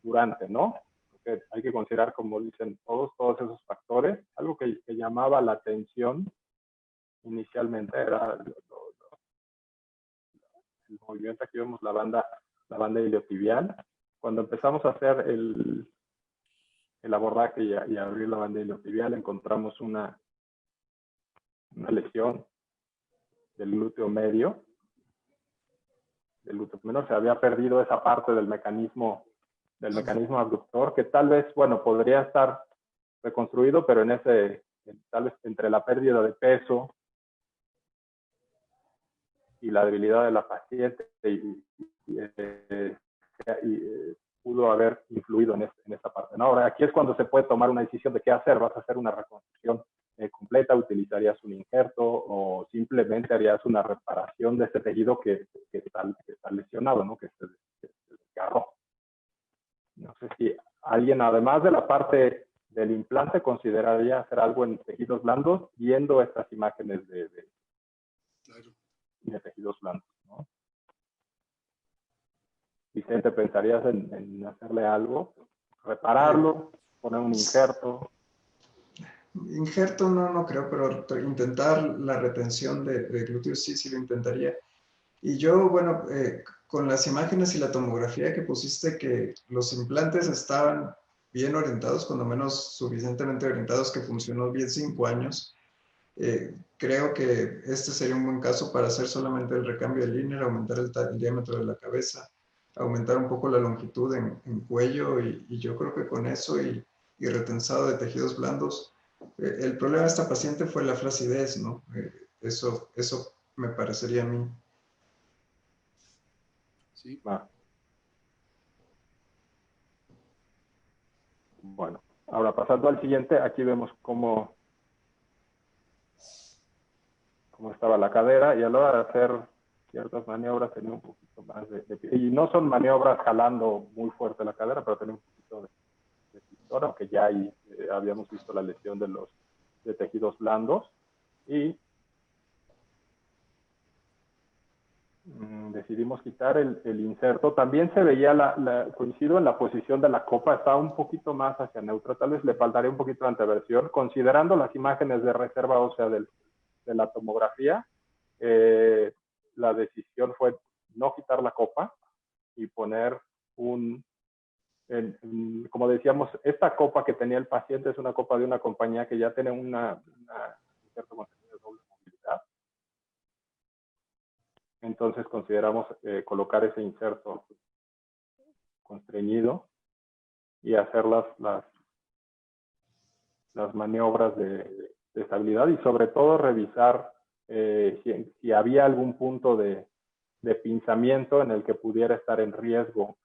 durante, ¿no? Porque hay que considerar, como dicen todos esos factores. Algo que llamaba la atención inicialmente era el movimiento. Aquí vemos la banda iliotibial. Cuando empezamos a hacer el abordaje y abrir la banda iliotibial, encontramos una lesión del glúteo medio. Del glúteo menor. Se había perdido esa parte del mecanismo abductor, que tal vez, bueno, podría estar reconstruido, pero tal vez entre la pérdida de peso y la debilidad de la paciente, pudo haber influido en esta parte, ¿no? Ahora, aquí es cuando se puede tomar una decisión de qué hacer. ¿Vas a hacer una reconstrucción completa? ¿Utilizarías un injerto? ¿O simplemente harías una reparación de este tejido que está lesionado, ¿no? Que se desgarró? No sé si alguien, además de la parte del implante, consideraría hacer algo en tejidos blandos, viendo estas imágenes de tejidos blandos, ¿no? Vicente, ¿pensarías en hacerle algo? ¿Repararlo? ¿Poner un injerto? Injerto no creo, pero intentar la retención de glúteos sí lo intentaría. Y yo, bueno, con las imágenes y la tomografía que pusiste, que los implantes estaban bien orientados, cuando menos suficientemente orientados, que funcionó bien 5 años, creo que este sería un buen caso para hacer solamente el recambio de línea, aumentar el diámetro de la cabeza, aumentar un poco la longitud en cuello y yo creo que con eso y retensado de tejidos blandos, el problema de esta paciente fue la flacidez, ¿no? Eso me parecería a mí. Sí. Bueno, ahora pasando al siguiente, aquí vemos cómo estaba la cadera y a la hora de hacer ciertas maniobras tenía un poquito más de y no son maniobras jalando muy fuerte la cadera, pero tenía un poquito de pistor, aunque ya ahí habíamos visto la lesión de tejidos blandos y decidimos quitar el inserto. También se veía, coincido en la posición de la copa, está un poquito más hacia neutra, tal vez le faltaría un poquito de anteversión, considerando las imágenes de reserva ósea de la tomografía. La decisión fue no quitar la copa y poner como decíamos, esta copa que tenía el paciente es una copa de una compañía que ya tiene una inserto contenido de doble movilidad. Entonces consideramos colocar ese inserto constreñido y hacer las maniobras de estabilidad y sobre todo revisar si había algún punto de pinzamiento en el que pudiera estar en riesgo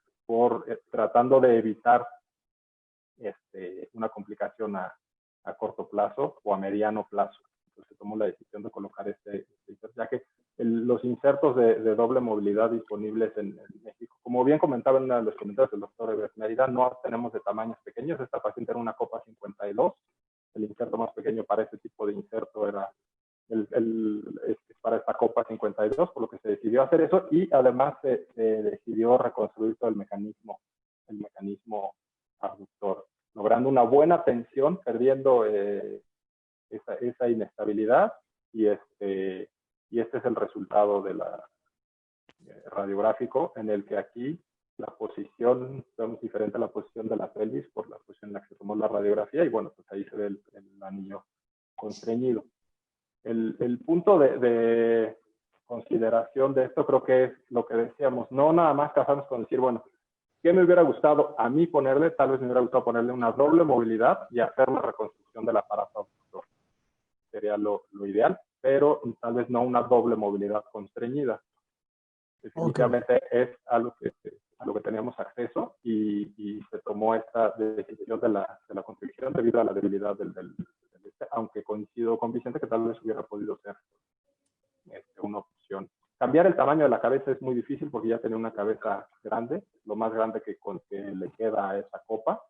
tratando de evitar una complicación a corto plazo o a mediano plazo. Entonces se tomó la decisión de colocar este inserto, ya que los insertos de doble movilidad disponibles en México, como bien comentaba en uno de los comentarios del doctor Ebert Mérida, no tenemos de tamaños pequeños. Esta paciente era una copa 52. El inserto más pequeño para este tipo de inserto era para esta copa 52, por lo que se decidió hacer eso y además se decidió reconstruir todo el mecanismo abductor, logrando una buena tensión, perdiendo esa inestabilidad y este es el resultado de la radiográfico, en el que aquí la posición, vemos diferente a la posición de la pelvis por la posición en la que se tomó la radiografía y bueno, pues ahí se ve el anillo constreñido. El punto de consideración de esto creo que es lo que decíamos, no nada más casarnos con decir, bueno, ¿qué me hubiera gustado a mí ponerle? Tal vez me hubiera gustado ponerle una doble movilidad y hacer la reconstrucción del aparato abductor. Sería lo ideal, pero tal vez no una doble movilidad constreñida. Definitivamente es a lo que teníamos acceso y se tomó esta decisión de la construcción debido a la debilidad aunque coincido con Vicente que tal vez hubiera podido ser una opción. Cambiar el tamaño de la cabeza es muy difícil porque ya tenía una cabeza grande, lo más grande que le queda a esa copa,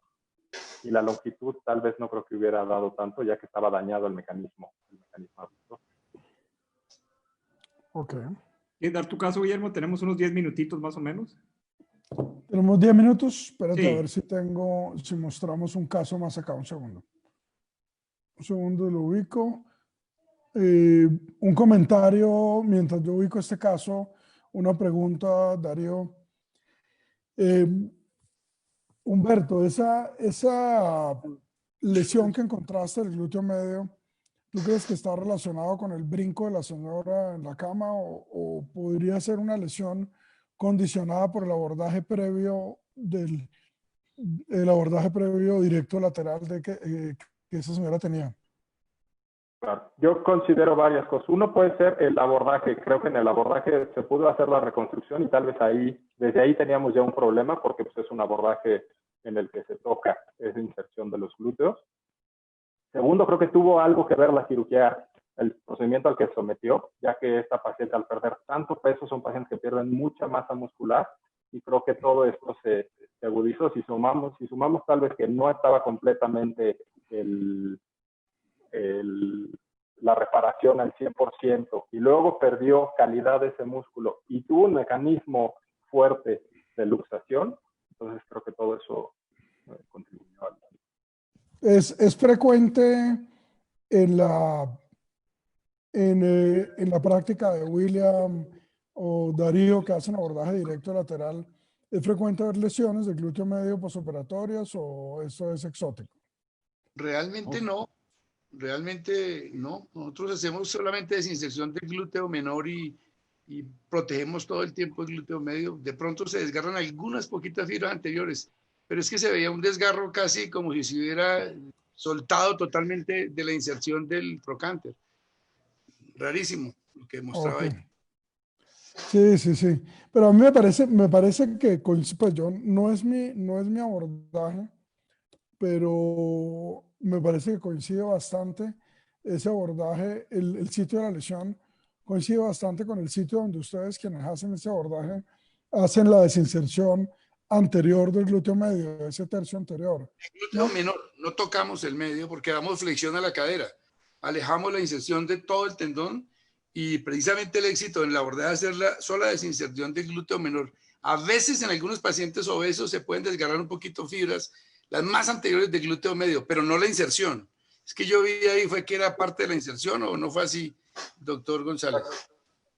y la longitud tal vez no creo que hubiera dado tanto ya que estaba dañado el mecanismo abductor. Ok. ¿Quieres dar tu caso, Guillermo? Tenemos unos 10 minutitos más o menos. Tenemos 10 minutos. Espérate Sí. a ver si mostramos un caso más acá. Un segundo. Un segundo, lo ubico. Un comentario mientras yo ubico este caso. Una pregunta, Darío. Humberto, esa lesión que encontraste del glúteo medio, ¿tú crees que está relacionado con el brinco de la señora en la cama o podría ser una lesión condicionada por el abordaje previo directo lateral que esa señora tenía? Claro. Yo considero varias cosas. Uno puede ser el abordaje. Creo que en el abordaje se pudo hacer la reconstrucción y tal vez desde ahí teníamos ya un problema porque pues, es un abordaje en el que se toca esa inserción de los glúteos. Segundo, creo que tuvo algo que ver la cirugía, el procedimiento al que se sometió, ya que esta paciente al perder tanto peso son pacientes que pierden mucha masa muscular y creo que todo esto se agudizó. Si sumamos tal vez que no estaba completamente la reparación al 100% y luego perdió calidad de ese músculo y tuvo un mecanismo fuerte de luxación, entonces creo que todo eso contribuyó al... Es frecuente en la práctica de William o Darío que hacen abordaje directo lateral, ¿es frecuente ver lesiones del glúteo medio posoperatorias o eso es exótico? Realmente no. Realmente no. Nosotros hacemos solamente desinserción del glúteo menor y y protegemos todo el tiempo el glúteo medio. De pronto se desgarran algunas poquitas fibras anteriores, pero es que se veía un desgarro casi como si se hubiera soltado totalmente de la inserción del trocánter. Rarísimo lo que mostraba ahí. Sí, sí, sí. Pero a mí me parece que, pues yo, no es mi abordaje, pero me parece que coincide bastante ese abordaje, el sitio de la lesión coincide bastante con el sitio donde ustedes, quienes hacen ese abordaje, hacen la desinserción anterior del glúteo medio, de ese tercio anterior. El glúteo menor, no tocamos el medio porque damos flexión a la cadera, alejamos la inserción de todo el tendón y precisamente el éxito en el abordaje es hacer la sola desinserción del glúteo menor. A veces en algunos pacientes obesos se pueden desgarrar un poquito fibras, las más anteriores del glúteo medio, pero no la inserción. Es que yo vi ahí fue que era parte de la inserción o no fue así, doctor González.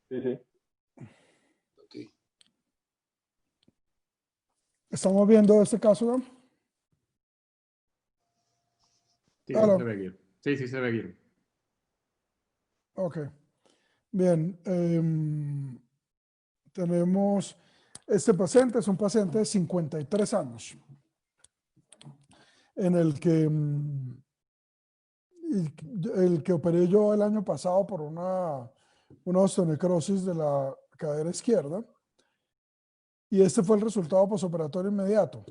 Sí, sí. Okay. ¿Estamos viendo este caso, ¿no? Sí, Claro. se ve bien. Sí, sí se ve bien. Ok. Bien. Tenemos este paciente, es un paciente de 53 años, en el que el que operé yo el año pasado por una osteonecrosis de la cadera izquierda, y este fue el resultado posoperatorio inmediato.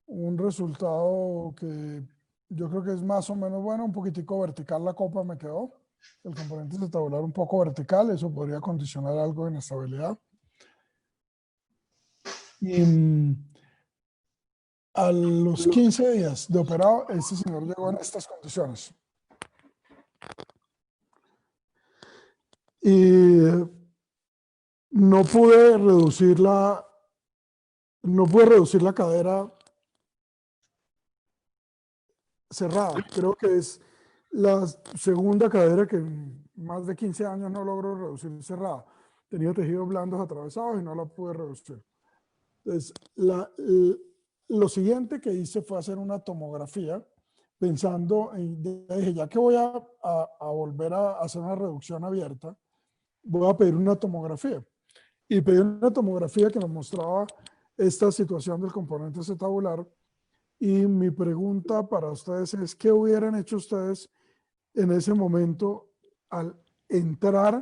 Un resultado que yo creo que es más o menos bueno, un poquitico vertical la copa me quedó, el componente acetabular un poco vertical, eso podría condicionar algo de inestabilidad. Y a los 15 días de operado, este señor llegó en estas condiciones. Y no pude reducir la cadera cerrada. Creo que es la segunda cadera que en más de 15 años no logro reducir cerrada. Tenía tejidos blandos atravesados y no la pude reducir. Entonces, lo siguiente que hice fue hacer una tomografía, pensando, dije, ya que voy a volver a hacer una reducción abierta, voy a pedir una tomografía. Y pedí una tomografía que nos mostraba esta situación del componente acetabular. Y mi pregunta para ustedes es, ¿qué hubieran hecho ustedes en ese momento al entrar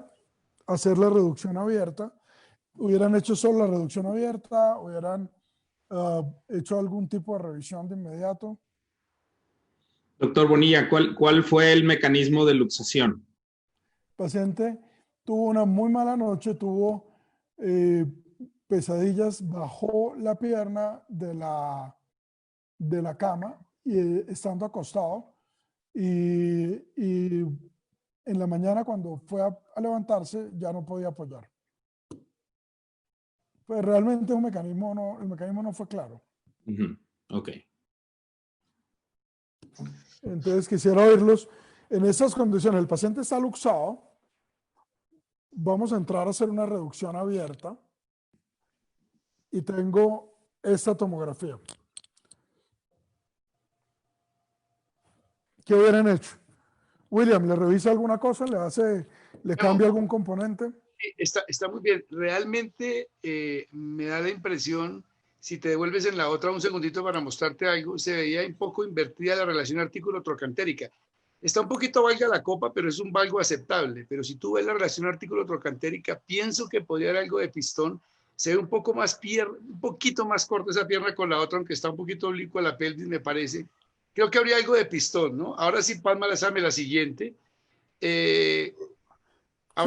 a hacer la reducción abierta? ¿Hubieran hecho solo la reducción abierta? ¿Hubieran hecho algún tipo de revisión de inmediato? Doctor Bonilla, ¿cuál fue el mecanismo de luxación? El paciente tuvo una muy mala noche, tuvo pesadillas, bajó la pierna de la cama y estando acostado, y en la mañana cuando fue a levantarse ya no podía apoyar. Pues realmente el mecanismo no fue claro. Ok. Entonces quisiera oírlos. En esas condiciones, el paciente está luxado, vamos a entrar a hacer una reducción abierta y tengo esta tomografía. ¿Qué hubieran hecho? William, ¿le revisa alguna cosa? ¿Le cambia algún componente? Está muy bien. Realmente me da la impresión, si te devuelves en la otra un segundito para mostrarte algo, se veía un poco invertida la relación artículo-trocantérica. Está un poquito valga la copa, pero es un valgo aceptable. Pero si tú ves la relación artículo-trocantérica, pienso que podría haber algo de pistón. Se ve un poco más un poquito más corta esa pierna con la otra, aunque está un poquito oblicua la pelvis, me parece. Creo que habría algo de pistón, ¿no? Ahora sí, Palma, la siguiente. Sí,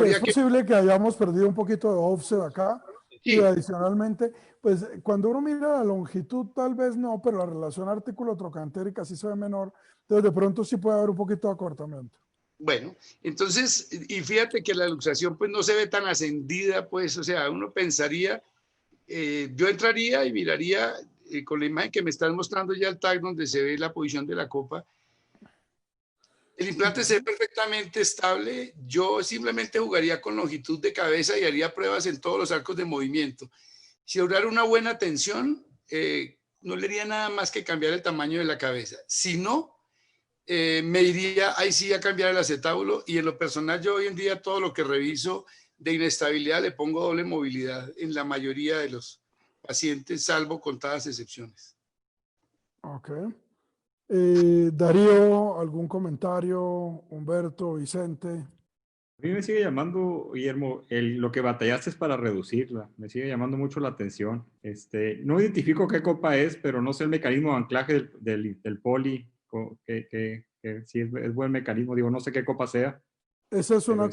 es posible que hayamos perdido un poquito de offset acá. Sí. Y adicionalmente, pues cuando uno mira la longitud, tal vez no, pero la relación artículo-trocantérica sí se ve menor. Entonces, de pronto sí puede haber un poquito de acortamiento. Bueno, entonces, y fíjate que la luxación pues no se ve tan ascendida, pues, o sea, uno pensaría, yo entraría y miraría con la imagen que me están mostrando ya el tag donde se ve la posición de la copa. El implante se ve perfectamente estable. Yo simplemente jugaría con longitud de cabeza y haría pruebas en todos los arcos de movimiento. Si lograra una buena tensión, no le haría nada más que cambiar el tamaño de la cabeza. Si no, me iría ahí sí a cambiar el acetábulo. Y en lo personal, yo hoy en día todo lo que reviso de inestabilidad le pongo doble movilidad en la mayoría de los pacientes, salvo contadas excepciones. Ok. Darío, ¿algún comentario? Humberto, Vicente. A mí me sigue llamando, Guillermo, lo que batallaste es para reducirla. Me sigue llamando mucho la atención. No identifico qué copa es, pero no sé el mecanismo de anclaje del poli, que sí es buen mecanismo. Digo, no sé qué copa sea. Esa es Pero una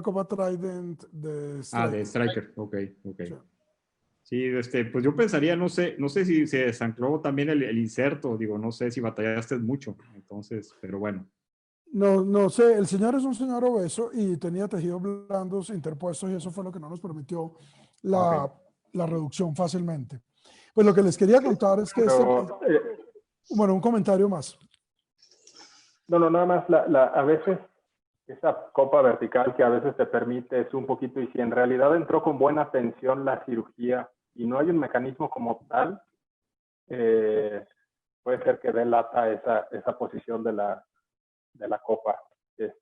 copa Trident de Ah, Striker. de Striker. Ok. Sí. Sí, pues yo pensaría, no sé si se desancló también el inserto. Digo, no sé si batallaste mucho. Entonces, pero bueno. No sé, el señor es un señor obeso y tenía tejidos blandos interpuestos y eso fue lo que no nos permitió la reducción fácilmente. Pues lo que les quería contar es que Pero, bueno, un comentario más. no, nada más, a veces esa copa vertical que a veces te permite es un poquito, y si en realidad entró con buena tensión la cirugía y no hay un mecanismo como tal, puede ser que delata esa posición de la copa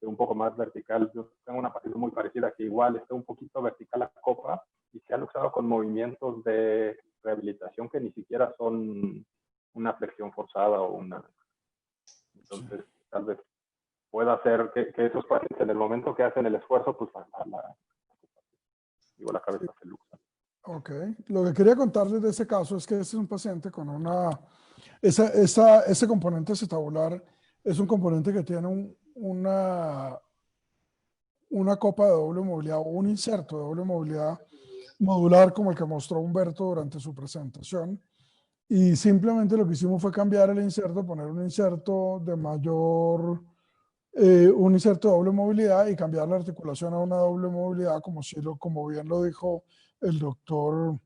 un poco más vertical. Yo tengo una paciente muy parecida que igual está un poquito vertical la copa y se han usado con movimientos de rehabilitación que ni siquiera son una flexión forzada o una... Entonces, tal vez pueda hacer que esos pacientes en el momento que hacen el esfuerzo, pues la cabeza se luxa. Ok, lo que quería contarles de ese caso es que este es un paciente con ese componente acetabular es un componente que tiene una copa de doble movilidad o un inserto de doble movilidad modular como el que mostró Humberto durante su presentación. Y simplemente lo que hicimos fue cambiar el inserto, poner un inserto de un inserto de doble movilidad y cambiar la articulación a una doble movilidad, como bien lo dijo el doctor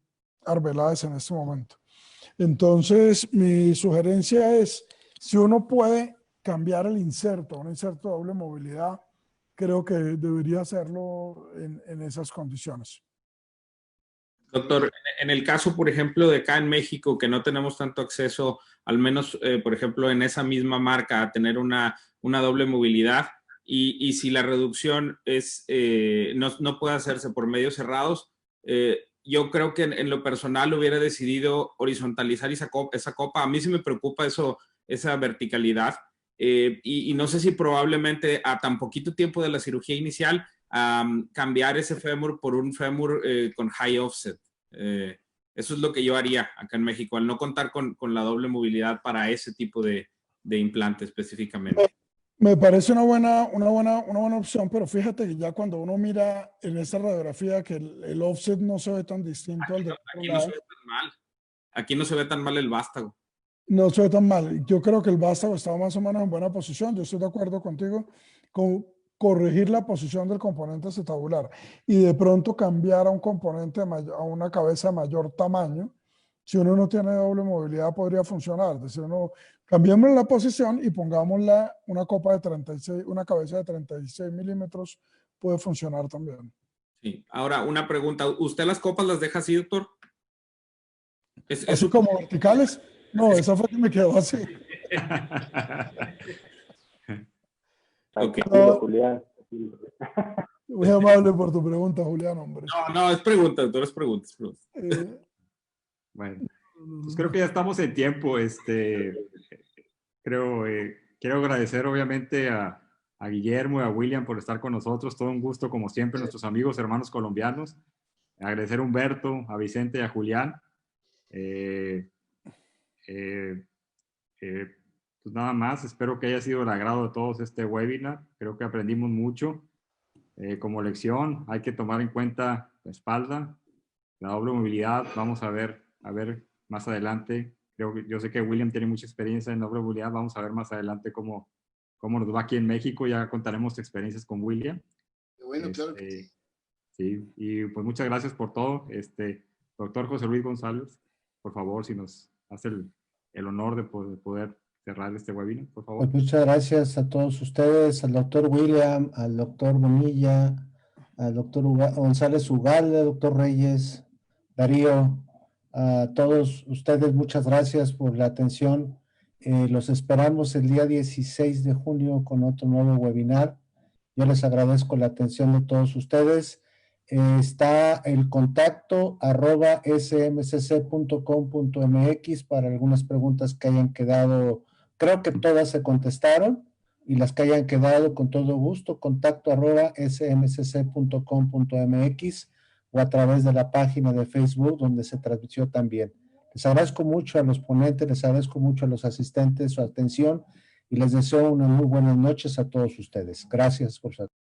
Arbeláez en este momento. Entonces, mi sugerencia es, si uno puede cambiar el inserto a un inserto de doble movilidad, creo que debería hacerlo en esas condiciones. Doctor, en el caso, por ejemplo, de acá en México, que no tenemos tanto acceso, al menos, por ejemplo, en esa misma marca, a tener una doble movilidad, y si la reducción no puede hacerse por medios cerrados, yo creo que en lo personal hubiera decidido horizontalizar esa copa. A mí sí me preocupa esa verticalidad, y no sé si probablemente a tan poquito tiempo de la cirugía inicial, cambiar ese fémur por un fémur con high offset. Eso es lo que yo haría acá en México, al no contar con la doble movilidad para ese tipo de implante específicamente. Me parece una buena opción, pero fíjate que ya cuando uno mira en esta radiografía que el offset no se ve tan distinto al de Aquí no se ve tan mal. Aquí no se ve tan mal el vástago. No se ve tan mal. Yo creo que el vástago estaba más o menos en buena posición. Yo estoy de acuerdo contigo con corregir la posición del componente acetabular y de pronto cambiar a un componente, a una cabeza de mayor tamaño. Si uno no tiene doble movilidad, podría funcionar. Es decir, cambiemos la posición y pongámosla una cabeza de 36 milímetros, puede funcionar también. Sí. Ahora, una pregunta. ¿Usted las copas las deja así, doctor? ¿Así como verticales? No, esa fue que me quedó así. Tranquilo, Julián. Muy amable por tu pregunta, Julián, hombre. No, es pregunta, doctor, es pregunta. Bueno, pues creo que ya estamos en tiempo. Quiero agradecer obviamente a Guillermo y a William por estar con nosotros. Todo un gusto, como siempre, nuestros amigos, hermanos colombianos. Agradecer a Humberto, a Vicente y a Julián. Pues nada más, espero que haya sido el agrado de todos este webinar. Creo que aprendimos mucho. Como lección, hay que tomar en cuenta la espalda, la doble movilidad. Vamos a ver más adelante. Yo sé que William tiene mucha experiencia en doble movilidad. Vamos a ver más adelante cómo nos va aquí en México. Ya contaremos experiencias con William. Bueno, claro. Sí, y pues muchas gracias por todo. Doctor José Luis González, por favor, si nos hace el honor de poder cerrar este webinar, por favor. Pues muchas gracias a todos ustedes, al doctor William, al doctor Bonilla, al doctor González Ugalde, doctor Reyes, Darío, a todos ustedes, muchas gracias por la atención. Los esperamos el día 16 de junio con otro nuevo webinar. Yo les agradezco la atención de todos ustedes. Está el contacto @smcc.com.mx para algunas preguntas que hayan quedado. Creo que todas se contestaron, y las que hayan quedado, con todo gusto, contacto @smcc.com.mx o a través de la página de Facebook donde se transmitió también. Les agradezco mucho a los ponentes, les agradezco mucho a los asistentes su atención y les deseo unas muy buenas noches a todos ustedes. Gracias por su atención.